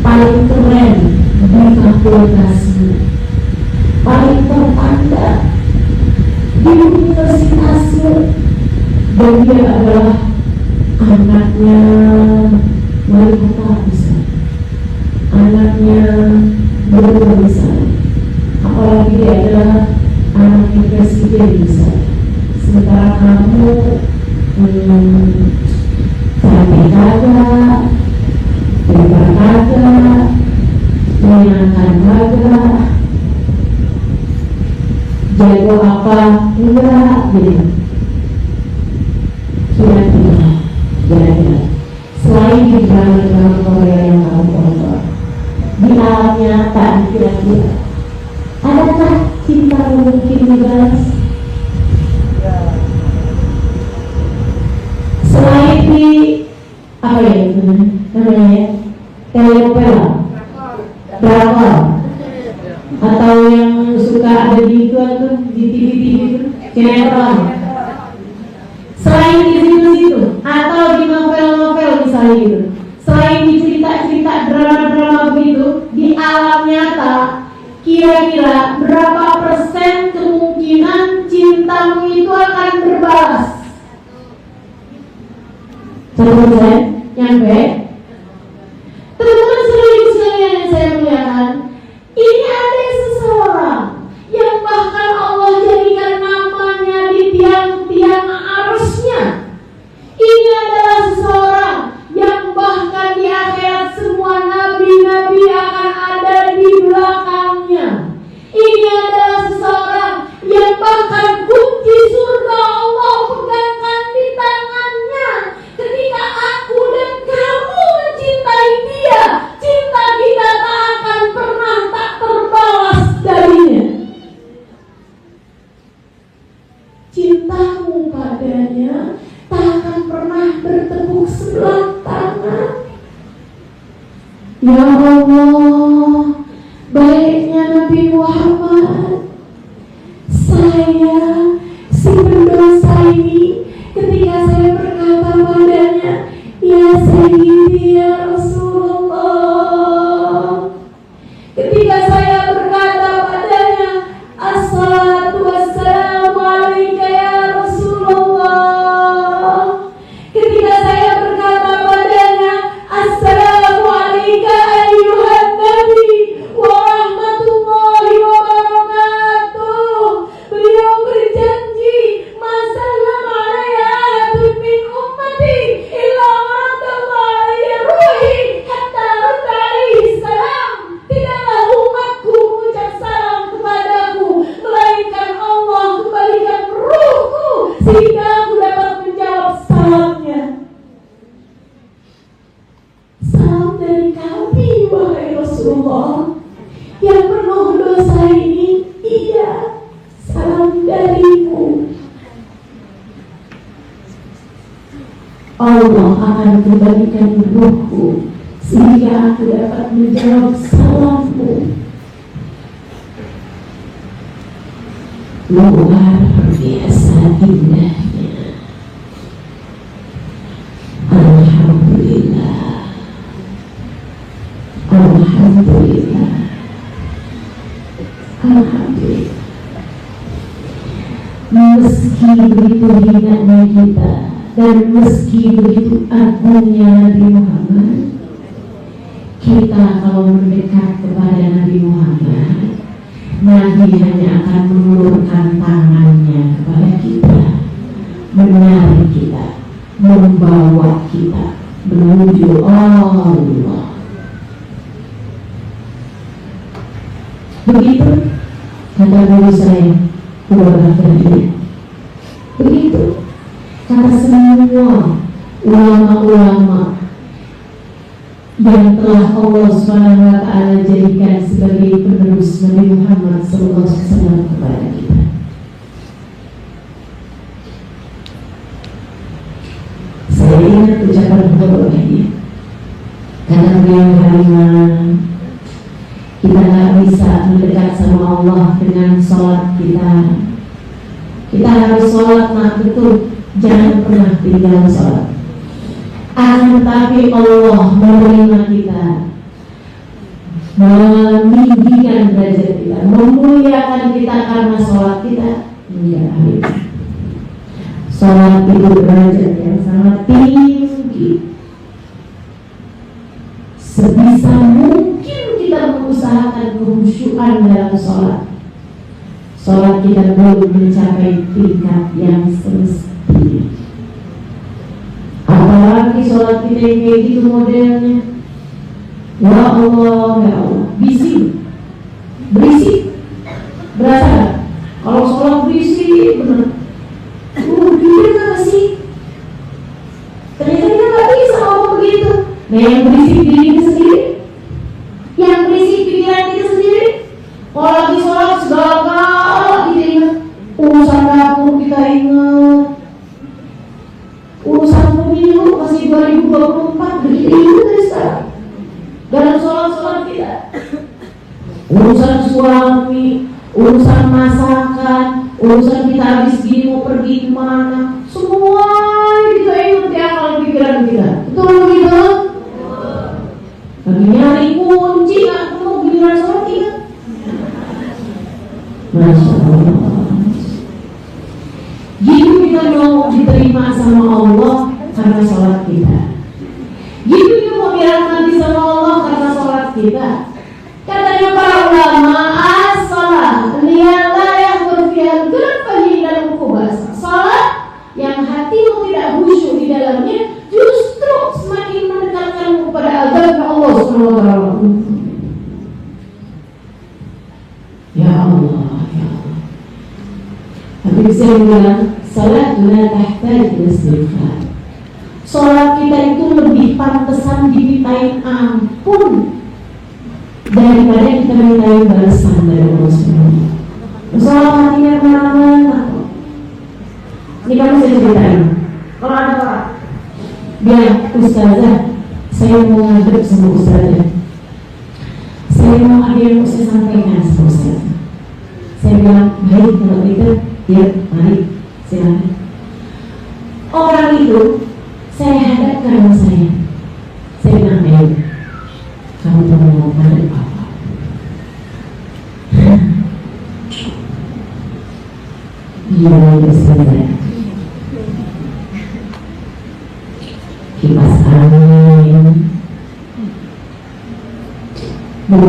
paling keren di fakultasmu, paling terpandang di universitasmu, dan dia adalah anaknya wali kota misalnya, anaknya gubernur misalnya, apalagi dia adalah anaknya presiden misalnya. Sementara kamu cantik kagak, pintar kagak, menyenangkan kagak, jago apa enggak gitu. Kira-kira selain di drama Korea yang kamu tonton, di alam nyata kira-kira Adakah cinta mungkin dibalas? Selain di apa ya itu namanya ya, telenovela, drakor, atau yang suka ada di itu di TV itu, sinetron. Selain di situ atau di novel-novel misalnya gitu. Selain di cerita-cerita drama-drama begitu, di alam nyata, kira-kira berapa persen kemungkinan cintamu itu akan berbalas? 1%? Nyampe? Teman-teman sekalian yang saya muliakan, ini ada seseorang yang bahkan Allah jadikan namanya di tiang-tiang arusnya. Ini adalah seseorang yang bahkan di akhirat semua nabi-nabi akan ada di belakangnya. Ini adalah seseorang yang bahkan kunci surga Allah pegangkan di tangannya. Ketika aku dan kamu mencintai dia, cinta kita tak akan pernah tak terbalas darinya. Cintamu padanya tak akan pernah bertepuk sebelah tangan. Ya Allah, baiknya Nabi Muhammad, saya si pendosa ini, ketika saya berkata padanya, ya Sayyidi ya Rasulullah, ketika saya berkata padanya, assalatu wassalamu alaika ya Rasulullah, ketika saya berkata padanya, assalamu alaika ayyuhan nabi wa rahmatullahi wa barakatuh, beliau berjanji, masallam alaiya ahadun min ummati illa radallahu alaihi ruhi hatta radda alaihi salam. Tidaklah umatku mengucap salam kepadaku, melainkan Allah kembalikan ruhku sehingga aku dapat menjawab salamnya. Salam dari kami, wahai Rasulullah, yang penuh dosa ini. Iya, salam darimu. Allah akan kembalikan ruhku sehingga aku dapat menjawab salammu. Luar biasa indahnya. Alhamdulillah. Alhamdulillah. Alhamdulillah. Meski begitu hinanya kita dan meski begitu agungnya Nabi Muhammad, kita kalau mendekat kepada Nabi Muhammad, Nabi hanya akan mengulurkan tangannya kepada kita, menarik kita, membawa kita menuju Allah. Begitu kata guru saya, begitu kata semua ulama-ulama yang telah Allah SWT jadikan sebagai penerus Nabi Muhammad SAW kepada kita. Saya ingat ucapan beliau ini, karena beliau Halimah, kita tak bisa mendekat sama Allah dengan sholat kita. Kita harus sholat, betul, jangan pernah tinggal sholat. Akan tetapi Allah menerima kita, meninggikan derajat kita, memuliakan kita karena sholat kita. Enggak, sholat itu derajat yang sangat tinggi. Sebisa mungkin kita mengusahakan kehusyuan dalam sholat. Sholat kita belum mencapai tingkat yang semestinya. Apalagi sholat kita yang kayak gitu modelnya. Ya Allah, ya Allah, berisik, berasa gak? Kalau sholat berisik, bener. Gila gak sih? Ternyata kita gak bisa ngomong begitu. Nah, yang berisik diri kita sendiri, yang berisik pikiran kita sendiri. Kalau lagi sholat masih 2024, begitu dari sekarang. Dalam sholat kita, urusan suami, urusan masakan, urusan kita habis gini mau pergi kemana, semua kita ikut di akal pikiran kita. Betul gitu? Lagi nyari kunci, nggak ketemu giliran sholat kita. Masya Allah. Gitu kita mau diterima sama Allah karena sholat kita. Gitu kita mau dirahmati sama Allah karena sholat kita. Katanya para ulama, as-sholat liyalah yang berfial gerfahi dalam kubasa. Sholat yang hatimu tidak khusyuk di dalamnya justru semakin mendekatkanmu kepada azab Allah SWT. Ya Allah, ya Allah. Tapi saya bilang, sholat la tahtaj istighfar. Sholat kita itu lebih pantesan dimintain ampun daripada kita mintain balasan dari Allah SWT. Sholat hatinya kemana-mana. Ini kamu saya ceritain. Kalau ada orang bilang, ustazah, saya mau ngadep sama ustazah, saya mau ada yang mau saya sampaikan sama ustazah. Saya bilang, baik kalau gitu, ya mari silakan. Orang itu saya hadapkan sama saya bilang, baik, kamu mau ngadep apa? Iya ustazah, kipas angin, kalau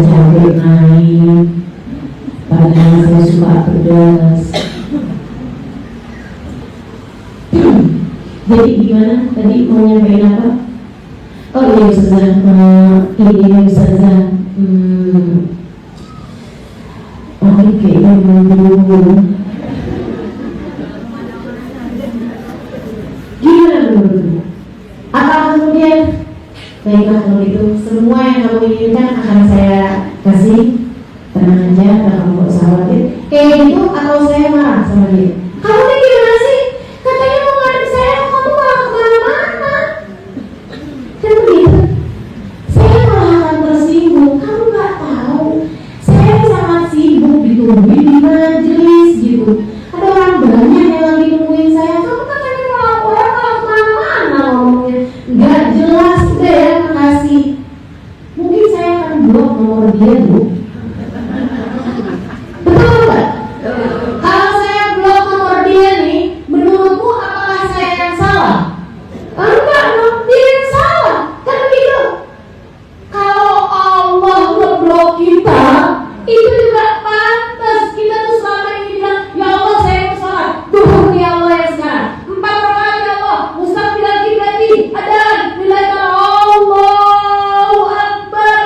cabai naik, padahal saya suka pedas. Jadi gimana tadi mau nyampein apa? Oh iya ustazah, ini ustazah, oke, dulu. Gimana dulu? Apa kemudian? Baiklah kalau itu, semua yang kamu inginkan akan saya kasih. Tenang aja, kamu gak usah khawatir. Kayak gitu, atau saya marah sama dia. Kamu ini gimana sih? Katanya mau ngadep saya, kamu malah kemana-mana. Kan begitu. Saya malah akan tersinggung. Kamu gak tahu, saya sangat sibuk ditungguin di majelis gitu. Ada orang banyak yang lagi nungguin saya. Kamu katanya malah kemana-mana ngomongnya. Gak jelas deh ya, makasih. Mungkin saya akan blok nomor dia Bu. Betul gak? Kalau saya blok nomor dia nih, menurutmu apakah saya yang salah? Enggak dong, dia yang salah. Kan begitu. Kalau Allah ngeblok kita, itu juga pantas. Kita tuh selama ini bilang, ya Allah saya yang salah. Duhur ya Allah yang sekarang 4 rakaat ya Allah, mustaqbilal kiblati, adzan, bilaikan Allahu Akbar.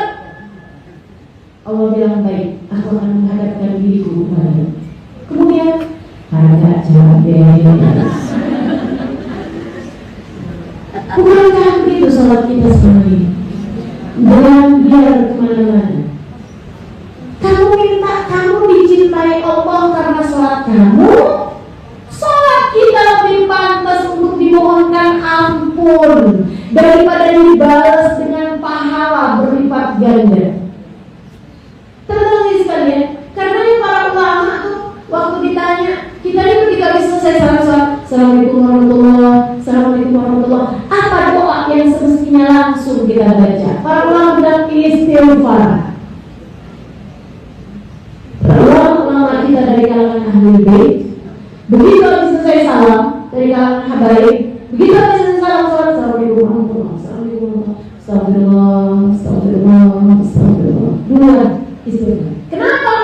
Allah bilang baik, aku akan menghadapkan diriku kepada. Kemudian harga cabai. Bukankah begitu sholat kita selama ini? Jangan biar kemana-mana. Kamu minta kamu dicintai Allah karena sholat kamu. Sholat kita lebih pantas untuk dimohonkan ampun daripada dibalas dengan pahala berlipat ganda. Teman-teman sekalian, karena para ulama tuh waktu ditanya, kita ini ketika habis selesai salat, Assalamualaikum warahmatullahi, apa doa yang semestinya langsung kita baca? Para ulama bilang istighfar. Para ulama kita dari kalangan ahlul bait, begitu habis selesai salam dari kalangan habaib, begitu habis selesai salam, Assalamualaikum warahmatullahi wabarakatuh, astagfirullah. Dua istighfar. Kenapa?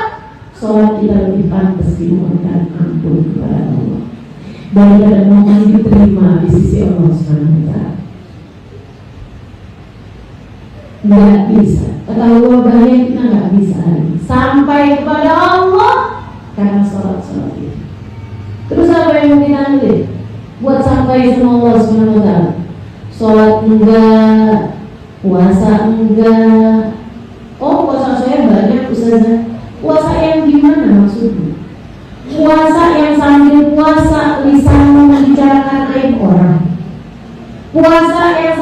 Sholat kita lebih pantas dimohonkan ampun kepada Allah daripada mohon diterima di sisi Allah SWT. Nggak bisa. Kata Allah bahaya kita nggak bisa sampai kepada Allah karena sholat itu. Terus apa yang mau kita ambil? Buat sampai sama Allah SWT. Sholat enggak, puasa enggak. Oh puasa saya banyak ustazah. Puasa yang gimana maksudnya? Puasa yang sambil puasa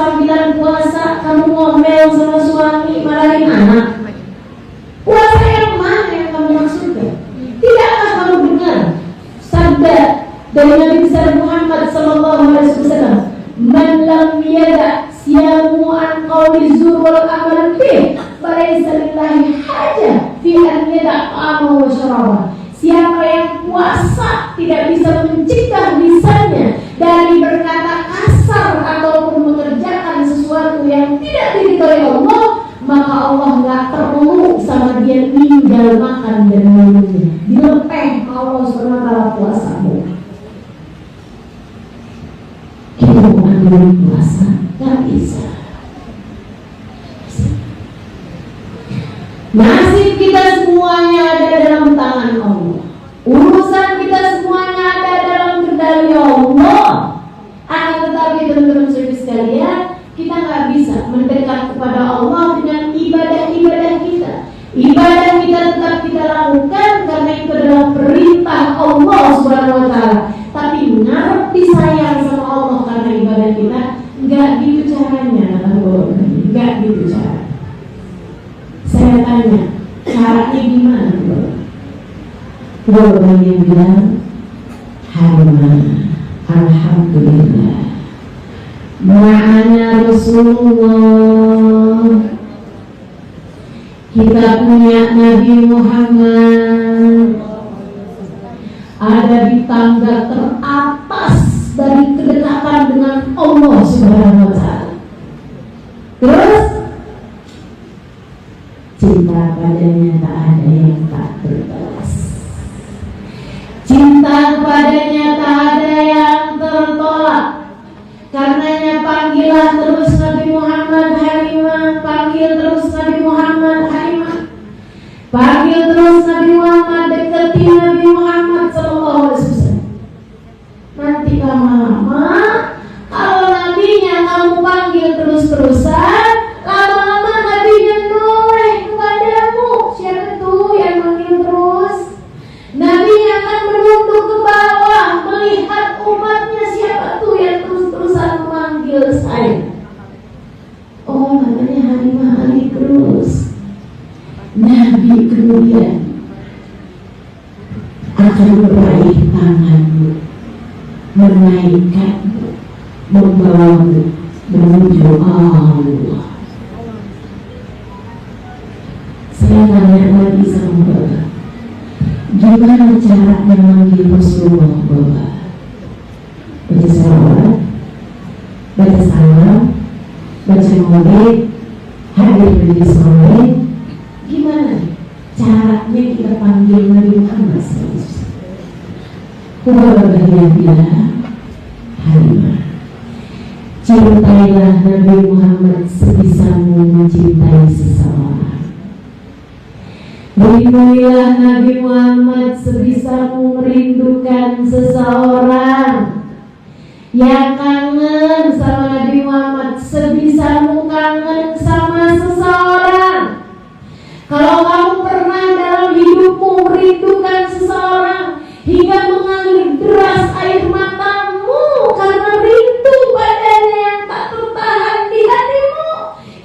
sambilan puasa kamu ngomel sama suami, marahin anak. Puasa yang mana yang kamu maksudkan? Tidakkah kamu dengar sabda dari Nabi besar Muhammad sallallahu alaihi wasallam, "Man lam yada siyamu an qawli zur wal amal bih, falaysa lillahi haja fi an yada ta'amahu wa syarabah." Siapa yang puasa tidak bisa mencegah lisannya dari berkata kasar ataupun mengerjakan sesuatu yang tidak diridhoi Allah, maka Allah nggak perlu sama dia tinggal makan dan minumnya. Dilepeh Allah SWT puasamu. Kita mau ambil puasa, nggak bisa. Nasib kita semuanya ada dalam tangan Allah. Urusan kita semuanya ada dalam kendali Allah. Akan tetapi teman-teman sekalian, kita nggak bisa mendekat kepada Allah dengan ibadah-ibadah kita. Ibadah kita tetap kita lakukan karena itu adalah perintah Allah Subhanahu wa Ta'ala. Tapi ngarep disayang sama Allah karena ibadah kita, nggak gitu caranya, nggak gitu caranya. Saya tanya, caranya gimana? Orang yang bilang, alhamdulillah, ma'ana Rasulullah. Kita punya Nabi Muhammad, ada di tangga teratas dari kedekatan dengan Allah Subhanahu wa Ta'ala. Terus cinta padanya tak ada yang tak terbalas. Cinta kepadanya tak ada yang tertolak. Karenanya panggillah terus Nabi Muhammad Halimah, panggil terus Nabi Muhammad Halimah, panggil terus Nabi Muhammad, dekati Nabi Muhammad sallallahu alaihi wasallam. Nanti lama-lama kalau nabinya kamu panggil terus-terusan, lama-lama nabinya noleh kepadamu. Siapa tuh yang manggil terus? Nabi akan menunduk ke bawah melihat umatnya, siapa tuh yang terus-terusan memanggil saya. Oh, namanya Halimah Ali terus. Nabi kemudian akan meraih tanganmu, menaikkanmu, membawamu menuju Allah. Saya tanya lagi sama Bapak, gimana cara memanggil Rasulullah Bapak? Baca salawat, baca salam, baca maulid, hadir di maulid. Gimana caranya kita panggil Nabi Muhammad SAW? Bapak yang bilang, Halimah, cintailah Nabi Muhammad sebisamu mencintai seseorang. Rinduilah Nabi Muhammad sebisamu merindukan seseorang. Yang kangen sama Nabi Muhammad sebisamu kangen sama seseorang. Kalau kamu pernah dalam hidupmu merindukan seseorang hingga mengalir deras air matamu karena rindu padanya yang tak tertahan di hatimu,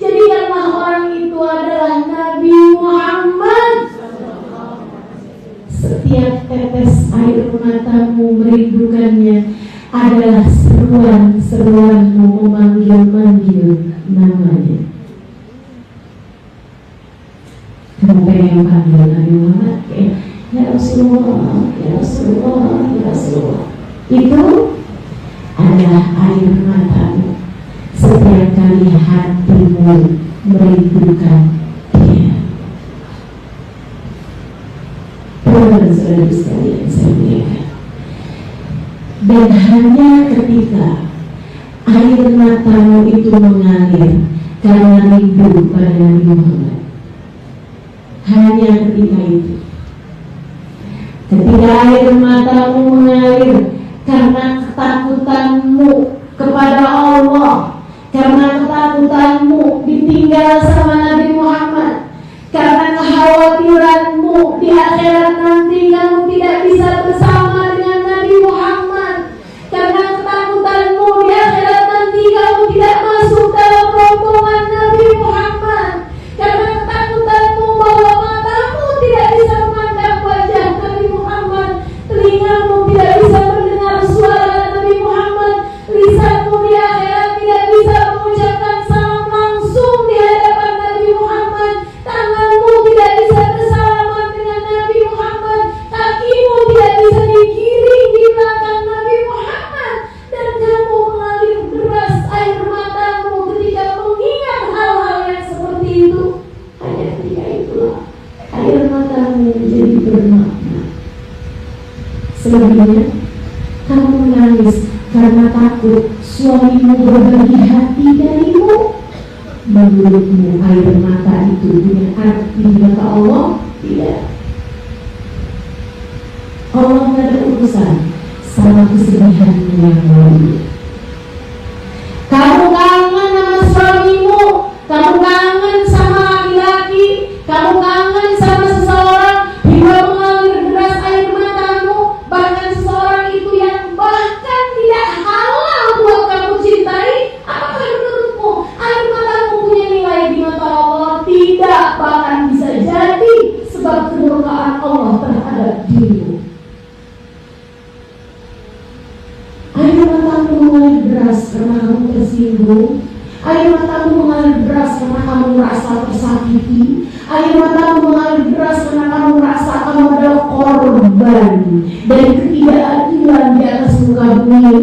jadikanlah orang itu adalah Nabi Muhammad. Setiap tetes air matamu merindukannya adalah seruan-seruanmu memanggil-manggil namanya. Kamu pengen panggil Nabi Muhammad, ya Rasulullah, ya Rasulullah, ya Rasulullah. Itu adalah air matamu setiap kali hatimu merindukan Dia. Saudara-saudara sekalian, saya muliakan. Dan hanya ketika air matamu itu mengalir karena rindu pada Nabi Muhammad, hanya ketika itu, ketika air matamu mengalir karena ketakutanmu kepada Allah, karena ketakutanmu ditinggal sama Nabi Muhammad, karena kekhawatiranmu di akhirat nanti kamu tidak bisa bersama dengan Nabi Muhammad, karena ketakutanmu di akhirat nanti kamu tidak masuk Selebihnya, kamu menangis karena takut suamimu berbagi hati darimu. Menurutmu air mata itu punya arti di mata Allah? Tidak. Allah tidak ada urusan sama kesedihanmu yang lalu. Kamu kangen sama suamimu, kamu kangen sama laki-laki, kamu kangen sama seseorang hingga mengalir deras air matamu, bahkan seseorang itu yang bahkan tidak halal buat kamu cintai. Apakah menurutmu air matamu punya nilai di mata Allah? Tidak, bahkan bisa jadi sebab kemurkaan Allah terhadap dirimu. Air matamu mengalir deras karena kamu tersinggung. Air matamu mengalir deras karena kamu merasa tersakiti. Air matamu mengalir deras karena kamu merasa kamu adalah korban dari ketidakadilan di atas muka bumi.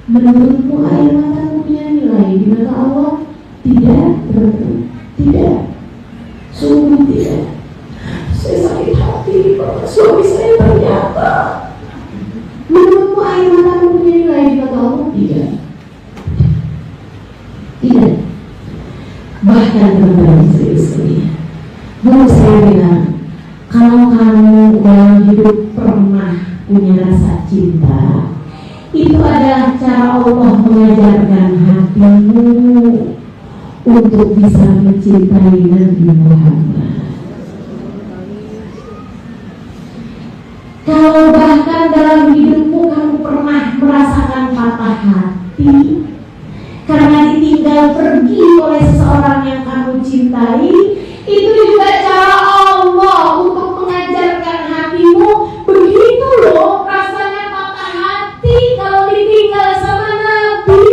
Menurutmu air matamu punya nilai di mata Allah? Tidak, teman-teman. Tidak. Sungguh tidak. Saya sakit hati bahwa suami saya ternyata. Menurutmu air matamu punya nilai di mata Allah? Tidak. Tidak. Bahkan teman-teman serius sekali, dulu saya bilang, kalau kamu dalam hidup pernah punya rasa cinta, itu adalah cara Allah mengajarkan hatimu untuk bisa mencintai Nabi Muhammad. Kalau bahkan dalam hidupmu kamu pernah merasakan patah hati karena ditinggal pergi oleh seseorang yang kamu cintai, itu juga cara Allah untuk mengajarkan hatimu. Begitu loh rasanya patah hati kalau ditinggal sama Nabi.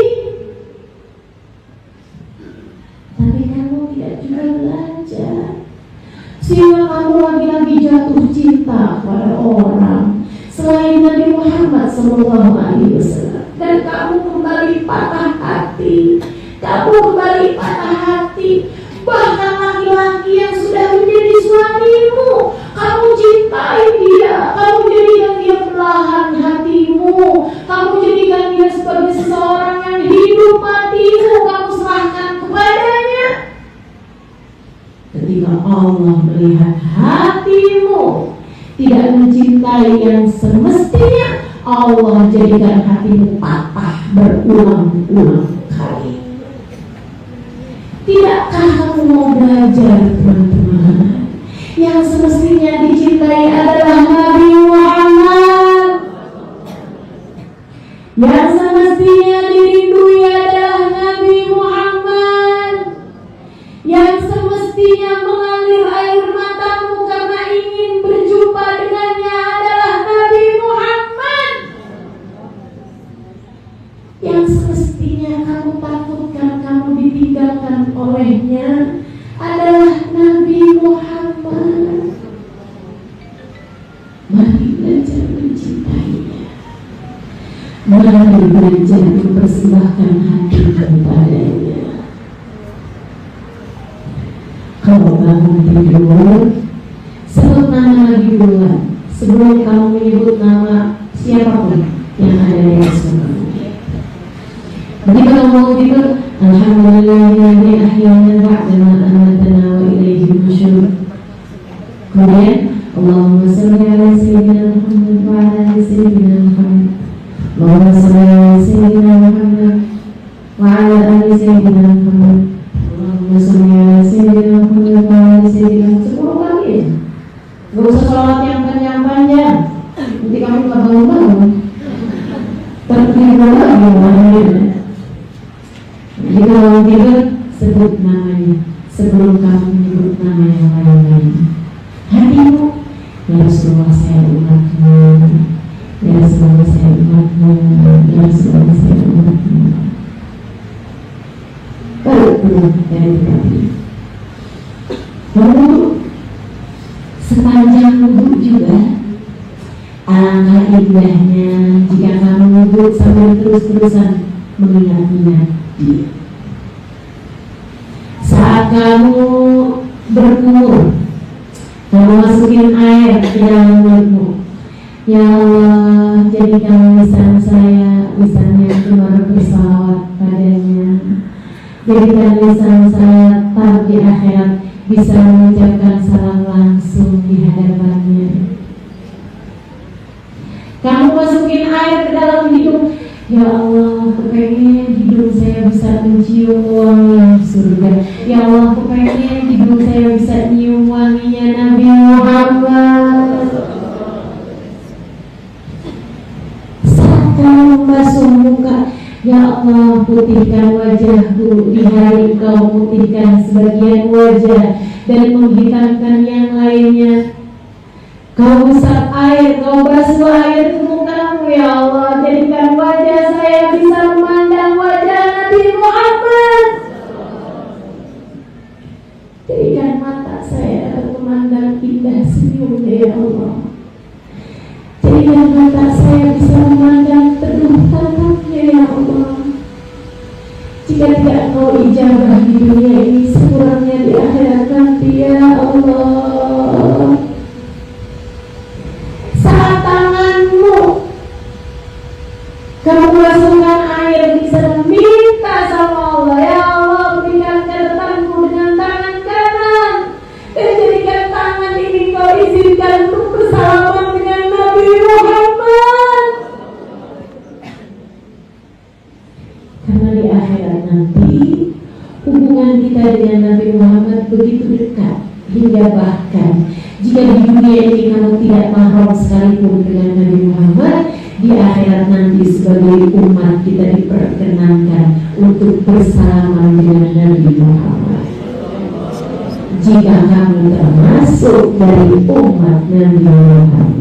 Tapi kamu tidak juga belajar, sehingga kamu lagi-lagi jatuh cinta pada orang selain Nabi Muhammad SAW, dan kamu kembali patah hati. Kamu kembali patah hati. Bahkan laki-laki yang sudah menjadi suamimu, kamu cintai dia, kamu jadikan dia belahan hatimu, kamu jadikan dia sebagai seseorang yang hidup matimu kamu serahkan kepadanya. Ketika Allah melihat hatimu tidak mencintai yang semestinya, Allah jadikan hatimu patah berulang-ulang kali. Tidakkah kamu mau belajar, teman-teman? Yang semestinya dicintai adalah Nabi Muhammad. Yang semestinya dirindui adalah Nabi Muhammad. Yang semestinya mengalir air matamu karena ingin berjumpa dengannya adalah Nabi Muhammad. Yang semestinya kamu takutkan kamu ditinggalkan olehnya adalah Nabi Muhammad. Mari belajar mencintainya. Mari belajar mempersembahkan hati kepadanya. Kalau bangun tidur, sebut nama lagi duluan sebelum kamu menyebut nama siapapun yang ada di atas muka. Begitu kamu bangun tidur, alhamdulillahilladzi ahyana ba'dama amatana wa ilaihi nusyur. Kemudian Allahumma shalli ala sayyidina Muhammad wa ala ali sayyidina Muhammad. Allahumma shalli ala sayyidina Muhammad wa ala ali sayyidina Muhammad. Allahumma shalli ala sayyidina Muhammad wa ala ali sayyidina Muhammad. 10 kali. Gak usah sholat yang panjang-panjang, nanti kamu gak bangun-bangun tertidur lagi. Jadi kalau tidur, sebut namanya sebelum kamu menyebut nama yang lain-lain. Hatimu, ya Rasulullah saya umatmu, ya Rasulullah saya umatmu, ya Rasulullah saya umatmu. Baru pulang dari tadi. Lalu sepanjang wudhu juga, alangkah indahnya jika kamu wudhu sambil terus-terusan mengingat-ingat dia. Saat kamu berkumur, kamu masukin air ke dalam mulutmu, Ya Allah, jadikan lisan saya lisan yang keluar bersalawat padanya. Jadikan lisan saya tar di akhirat bisa mengucapkan salam langsung di hadapannya. Kamu masukin air ke dalam hidung. Ya Allah, aku pengen hidung saya bisa mencium wangi surga. Ya Allah, aku pengen hidung saya bisa nyium wanginya Nabi Muhammad. Saat kamu membasuh muka, ya Allah, putihkan wajahku. Di hari Engkau putihkan sebagian wajah dan menghitamkan yang lainnya. Kau usap air, kau basuh air ke mukamu, ya Allah. Jadikan wajah saya bisa memandang wajah Nabi Muhammad. Jadikan mata saya dapat memandang indah senyumnya, ya Allah. Jadikan mata saya bisa memandang teduh tatapnya, ya Allah. Jika tidak kau ijabah di dunia ini, sekurangnya di akhirat nanti, ya Allah. Saat tanganmu kamu masukkan air di sana, minta sama Allah, ya Allah, berikan catatanku dengan tangan kanan dan jadikan tangan ini kau izinkan untuk bersalaman dengan Nabi Muhammad. Karena di akhirat nanti hubungan kita dengan Nabi Muhammad begitu dekat, hingga bahkan jika di dunia ini kamu tidak mahram sekalipun dengan Nabi Muhammad, di akhirat nanti sebagai umat kita diperkenankan untuk bersalaman dengan Nabi Muhammad. Jika kamu termasuk dari umat Nabi Muhammad,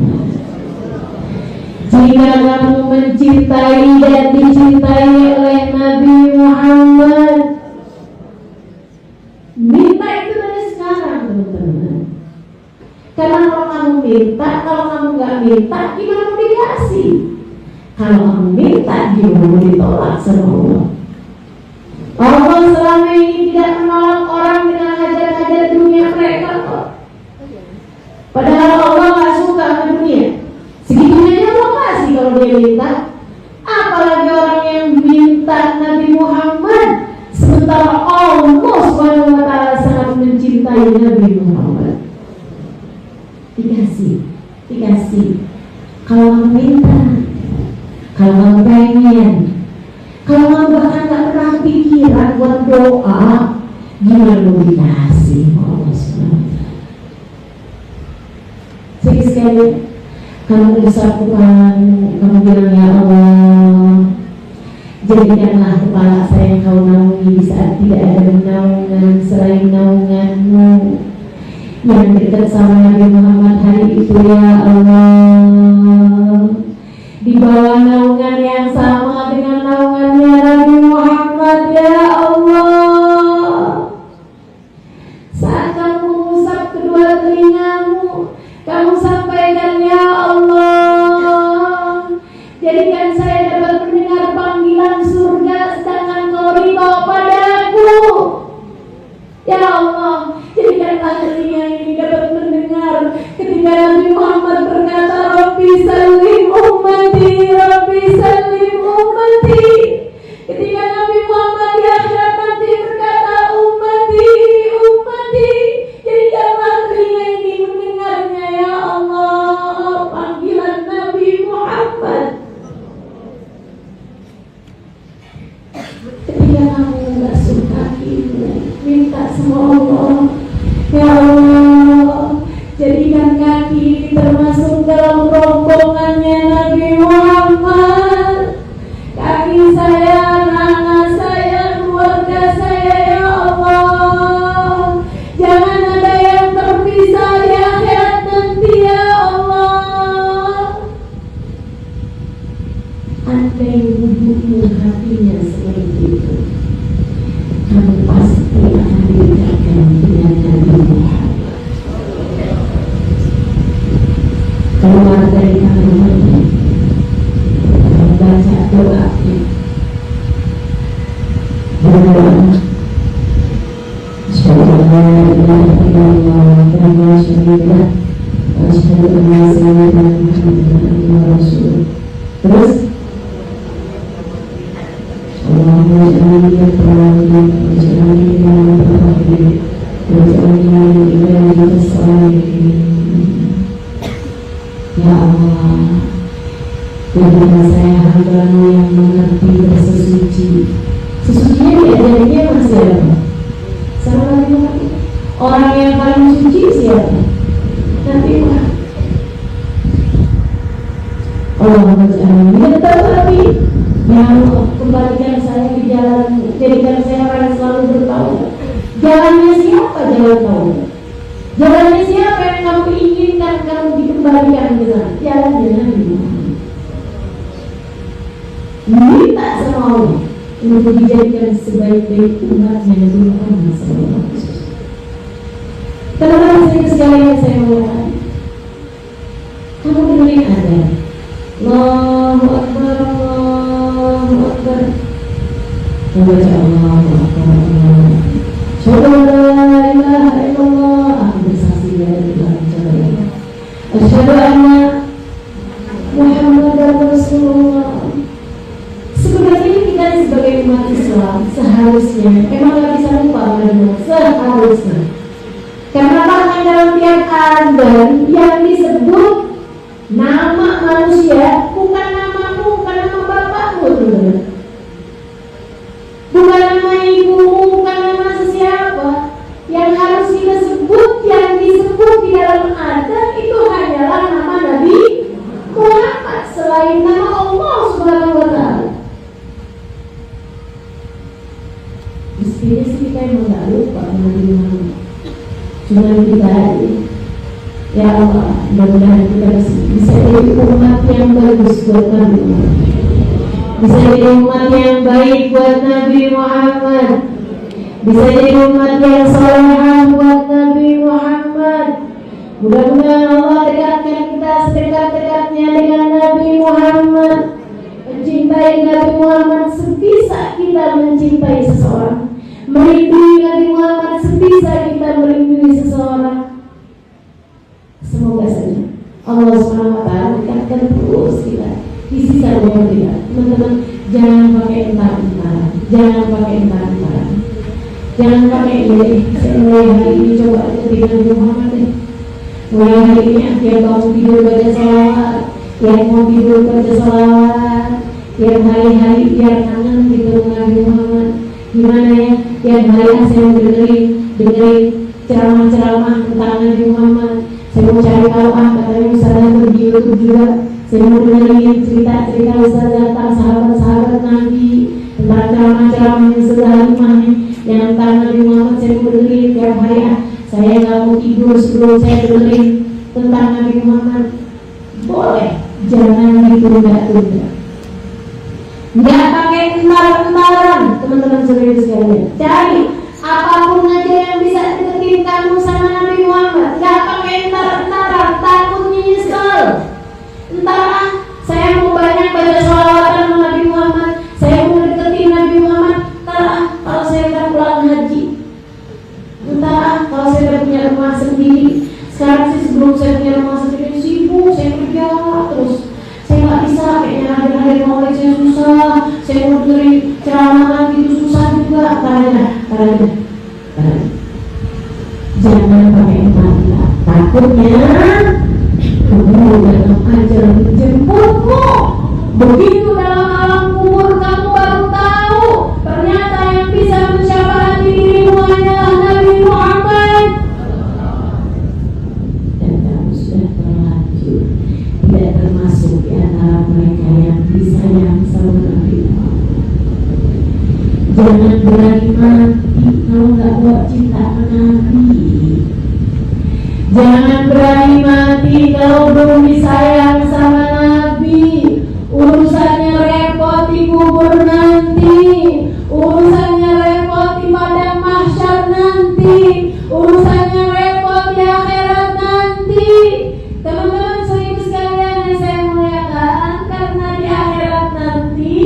jika kamu mencintai dan dicintai oleh Nabi Muhammad, minta itu dari sekarang, teman-teman. Karena kalau kamu minta, kalau kamu nggak minta, gimana mau dikasih? Kalau kamu minta, gimana mau ditolak sama Allah? Allah selama ini tidak menolak orang dengan hajat-hajat dunia mereka kok. Padahal Allah nggak suka sama dunia. Segitunya Allah kasih kalau dia minta. Apalagi orang yang minta Nabi Muhammad, sementara Allah Subhanahu wa Ta'ala sangat mencintai Nabi Muhammad. Dikasih. Kalau kamu minta, kalau kamu pengen, kalau kamu bahkan gak pernah pikiran buat doa, gimana mau dikasih Allah SWT. Jadi sekali kamu usap kepalamu, kamu bilang, ya Allah, jadikanlah kepala saya yang kau naungi di saat tidak ada naungan selain naunganmu. Yang dekat sama Nabi Muhammad hari itu, ya Allah, di bawah naungan yang sama dengan naungannya Nabi Muhammad, ya Allah. Saat kamu mengusap kedua telingamu, kamu sampaikan, ya Allah, jadikan saya dapat mendengar panggilan surga sedangkan kau ridho padaku. Ya Allah, jadikanlah telinga ini dapat mendengar ketika Nabi Muhammad berkata, Rabbi salim ummati, Rabbi salim ummati. Ketika Nabi Muhammad di akhirat nanti berkata, ummati, ummati, jadikanlah telinga ini mendengarnya, ya Allah, panggilan Nabi Muhammad. Ketika kamu gak suka minta sama Allah, ya Allah, jadikan kaki ini termasuk dalam rombongannya Nabi Muhammad. Kaki saya, anak saya, keluarga saya, ya Allah, jangan ada yang terpisah di akhirat nanti, ya Allah. Andai wujudmu hatinya seperti itu, kamu pasti akan didekatkan dengan Nabi Muhammad. Keluar dari kamar mandi, baca doa, berdoa, asyhadu an la ilaha illallah wa asyhadu anna sayyidina Muhammadan Terus Allahumma ja'alni al-Qur'an waj'alni al-Qur'an waj'alni al-Qur'an. Ya Allah, jadikan saya hamba-Mu yang mengerti bersesuci. Sesucinya diajarinya masih ada. Sama lagi orang yang paling suci siapa? Nabi Muhammad. Allahumma ja'alni Nabi yang kembalikan saya ke jalan, jadikan saya orang yang selalu bertaubat. Jalannya siapa? Jalan taubat. Jalannya siapa yang kamu inginkan kamu dikembalikan ke sana? Jalannya Nabi Muhammad. Minta sama Allah untuk dijadikan sebaik-baik umatnya Nabi Muhammad SAW. Teman-teman saya sekalian, saya mengatakan, kamu dengerin ada Allahu Akbar, Allahu Akbar. Membaca Allahu Akbar, Allahu la ilaha illallah. Aku bersaksi dari Tuhan Jalla. Asyhadu anna Muhammadar Rasulullah. Sebenarnya kita sebagai umat Islam seharusnya emang gak bisa lupa benar, seharusnya. Karena bahkan dalam tiap azan yang disebut nama manusia bukan namamu, bukan nama bapakmu, benar. Bukan nama ibumu, bukan nama sesiapa. Yang harus kita sebut, yang disebut di dalam azan itu hanyalah nama Nabi Muhammad selain nama Allah Subhanahu wa Ta'ala. Mestinya sih kita emang gak lupa Nabi Muhammad. Cuma kita aja. Ya Allah, mudah-mudahan kita bisa jadi umat yang bagus buat Nabi Muhammad. Bisa jadi umat yang baik buat Nabi Muhammad. Bisa jadi umat yang saleh buat Nabi Muhammad. Mudah-mudahan Allah dekatkan kita sedekat-dekatnya dengan Nabi Muhammad. Mencintai Nabi Muhammad sebisa kita mencintai seseorang. Melindungi Nabi Muhammad sebisa kita melindungi seseorang. Semoga saja Allah SWT dekatkan terus kita di sisa umur kita. Teman-teman, jangan pakai entar-entaran. Jangan pakai entar-entaran. Jangan pakai ini. Saya mulai hari ini coba ketika Nabi Muhammad deh. Mulai hari ini yang kamu tidur baca salawat, yang mau tidur baca salawat, yang hari-hari biar kangen gitu Nabi Muhammad. Gimana ya? Yang hari saya mau dengerin ceramah-ceramah tentang Nabi Muhammad. Saya mau cari tahu katanya Ustazah di YouTube juga. Saya mau dengerin cerita-cerita Ustazah tentang sahabat-sahabat Nabi, tentang ceramah-ceramah yang sederhana yang tentang Nabi Muhammad. Saya mau dengerin tiap hari. Saya nggak mau tidur sebelum saya dengerin tentang Nabi Muhammad. Boleh, jangan ditunda-tunda. Nggak pakai entar-entaran, teman-teman saudara sekalian. Cari apapun aja yang bisa deketin kamu sama Nabi Muhammad. Nggak pakai entar-entaran, takutnya nyesel. Entar saya mau banyak baca sholawatan sama Nabi Muhammad, saya mau deketin Nabi Muhammad. Entar kalau saya udah pulang haji, entar kalau saya udah punya rumah sendiri. Sekarang sih sebelum saya punya rumah sendiri sibuk, saya kerja terus. Saya nggak bisa, kayaknya hari-hari maulid saya susah. Saya mau dengerin ceramah gitu susah juga. Karena jangan pakai entar-entar. Takutnya kamu dalam ajar menjemputmu. Begitu dalam alam kubur kamu baru tahu ternyata yang bisa mensyafaati dirimu hanyalah Nabi Muhammad. Dan kamu sudah terlanjur tidak termasuk di antara mereka yang disayang sama Nabi Muhammad. Jangan berani mati kalau nggak buat cinta Nabi. Jangan berani mati kalau belum disayang sama Nabi. Urusannya repot di kubur nanti. Urusannya repot di padang mahsyar nanti. Urusannya repot di akhirat nanti. Teman-teman seribu sekalian yang saya muliakan, karena di akhirat nanti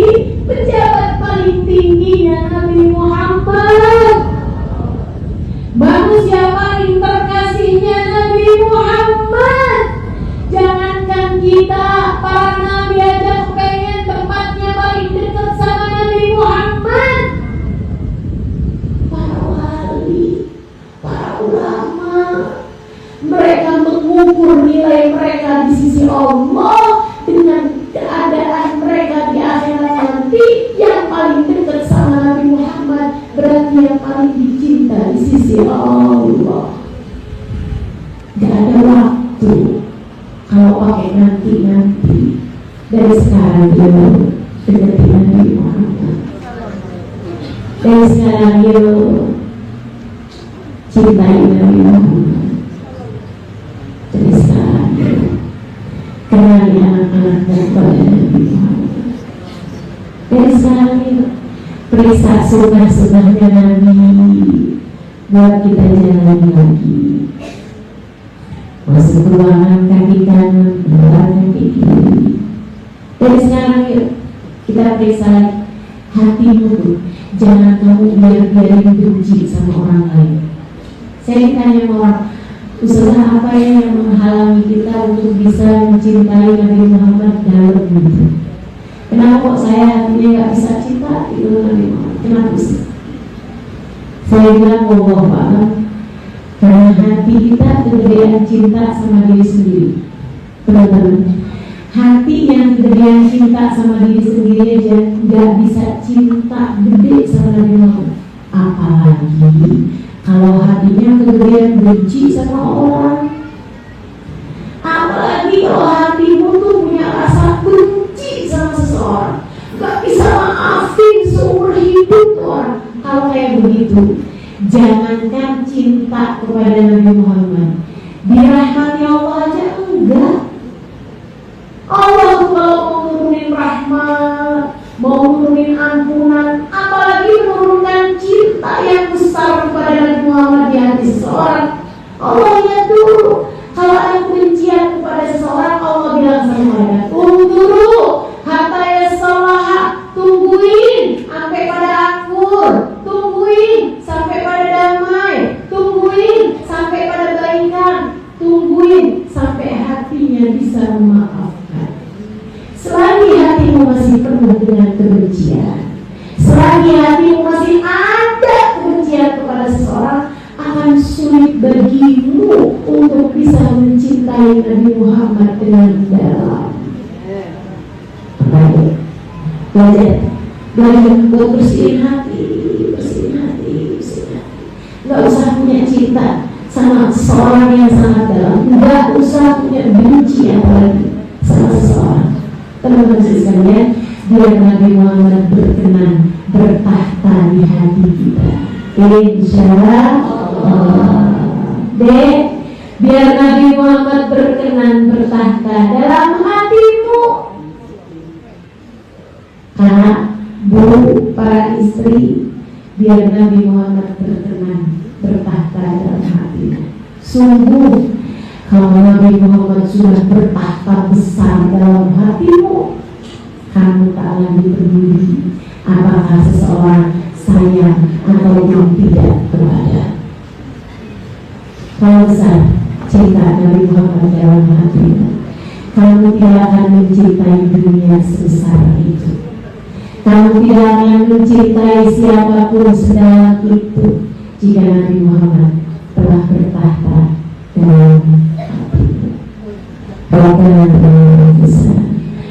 pejabat paling tingginya Nabi Muhammad, manusia paling terkasihnya Nabi Muhammad. Jangankan kita sisi Allah. Gak ada waktu. Kalau pakai nanti dari sekarang yuk dekati Nabi Muhammad. Dari sekarang yuk cintai Nabi Muhammad. Dari sekarang yuk kenali anak-anak dan kepada Nabi Muhammad. Dari sekarang yuk periksa sunnah-sunnahnya Nabi buat kita jalani lagi. Masuk ruangan kaki kanan, keluar kaki kiri. Dari sekarang yuk kita periksa hatimu. Jangan kamu biarin benci sama orang lain. Saya ditanya sama orang, usaha apa yang menghalangi kita untuk bisa mencintai Nabi Muhammad dalam itu? Kenapa kok saya hatinya gak bisa cinta itu Nabi Muhammad? Kenapa sih? Saya bilang Allah Pak, karena hati kita kegedean cinta sama diri sendiri. Benar-benar hati yang kegedean cinta sama diri sendiri aja gak bisa cinta gede sama Nabi Muhammad. Apalagi kalau hatinya kegedean benci sama orang. Apalagi kalau hatimu tuh punya rasa benci sama seseorang, gak bisa maafin seumur hidup orang. Kalau kayak begitu, jangankan cinta kepada Nabi Muhammad, dirahmati Allah aja enggak. Allah tuh kalau mau nurunin rahmat, mau nurunin ampunan, apalagi menurunkan cinta yang besar kepada Nabi Muhammad di hati seseorang. Allah lihat dulu, kalau ada kebencian kepada seseorang, Allah bilang sama mereka, tunggu hatta yasalah, tungguin sampai pada akur, tungguin sampai pada damai, tungguin sampai pada baikan, tungguin sampai hatinya bisa memaafkan. Selagi hatimu masih penuh dengan kebencian, selagi hatimu masih ada kebencian kepada seseorang, akan sulit bagimu untuk bisa mencintai Nabi Muhammad dengan dalam. Belajar untuk bersihin hati. Gak usah punya cinta sama seseorang yang sangat dalam, gak usah punya benci apalagi sama seseorang. Teman-teman sekalian, biar Nabi Muhammad berkenan bertahta di hati kita. Insya Allah. Biar Nabi Muhammad berkenan bertahta dalam hatimu. Karena para istri, biar Nabi Muhammad berkenan bertahta dalam hatimu. Sungguh kalau Nabi Muhammad sudah bertahta besar dalam hatimu, kamu tak lagi peduli apakah seseorang sayang atau tidak kepada. Kalau besar cinta Nabi Muhammad dalam hatimu, kamu tidak akan mencintai dunia sebesar itu. Kamu tidak akan mencintai siapapun sedalam itu jika Nabi Muhammad telah bertahta dalam hatimu. Rabbana besar,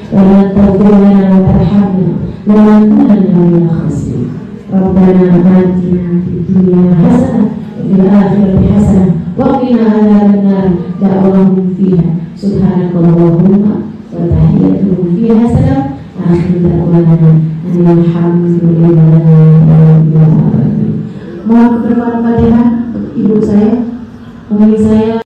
wala tawfirna wa tarhamna wa anna min khasir. Rabbana atina fid dunya hasanah wa fil akhirati hasanah wa qina adzabannar. Da'wahum fiha subhanakallahumma wa tahiyyatuhum fiha salam. Akhir da'wana alhamdulillah. Mohon bermanfaat untuk ibu saya, umi saya.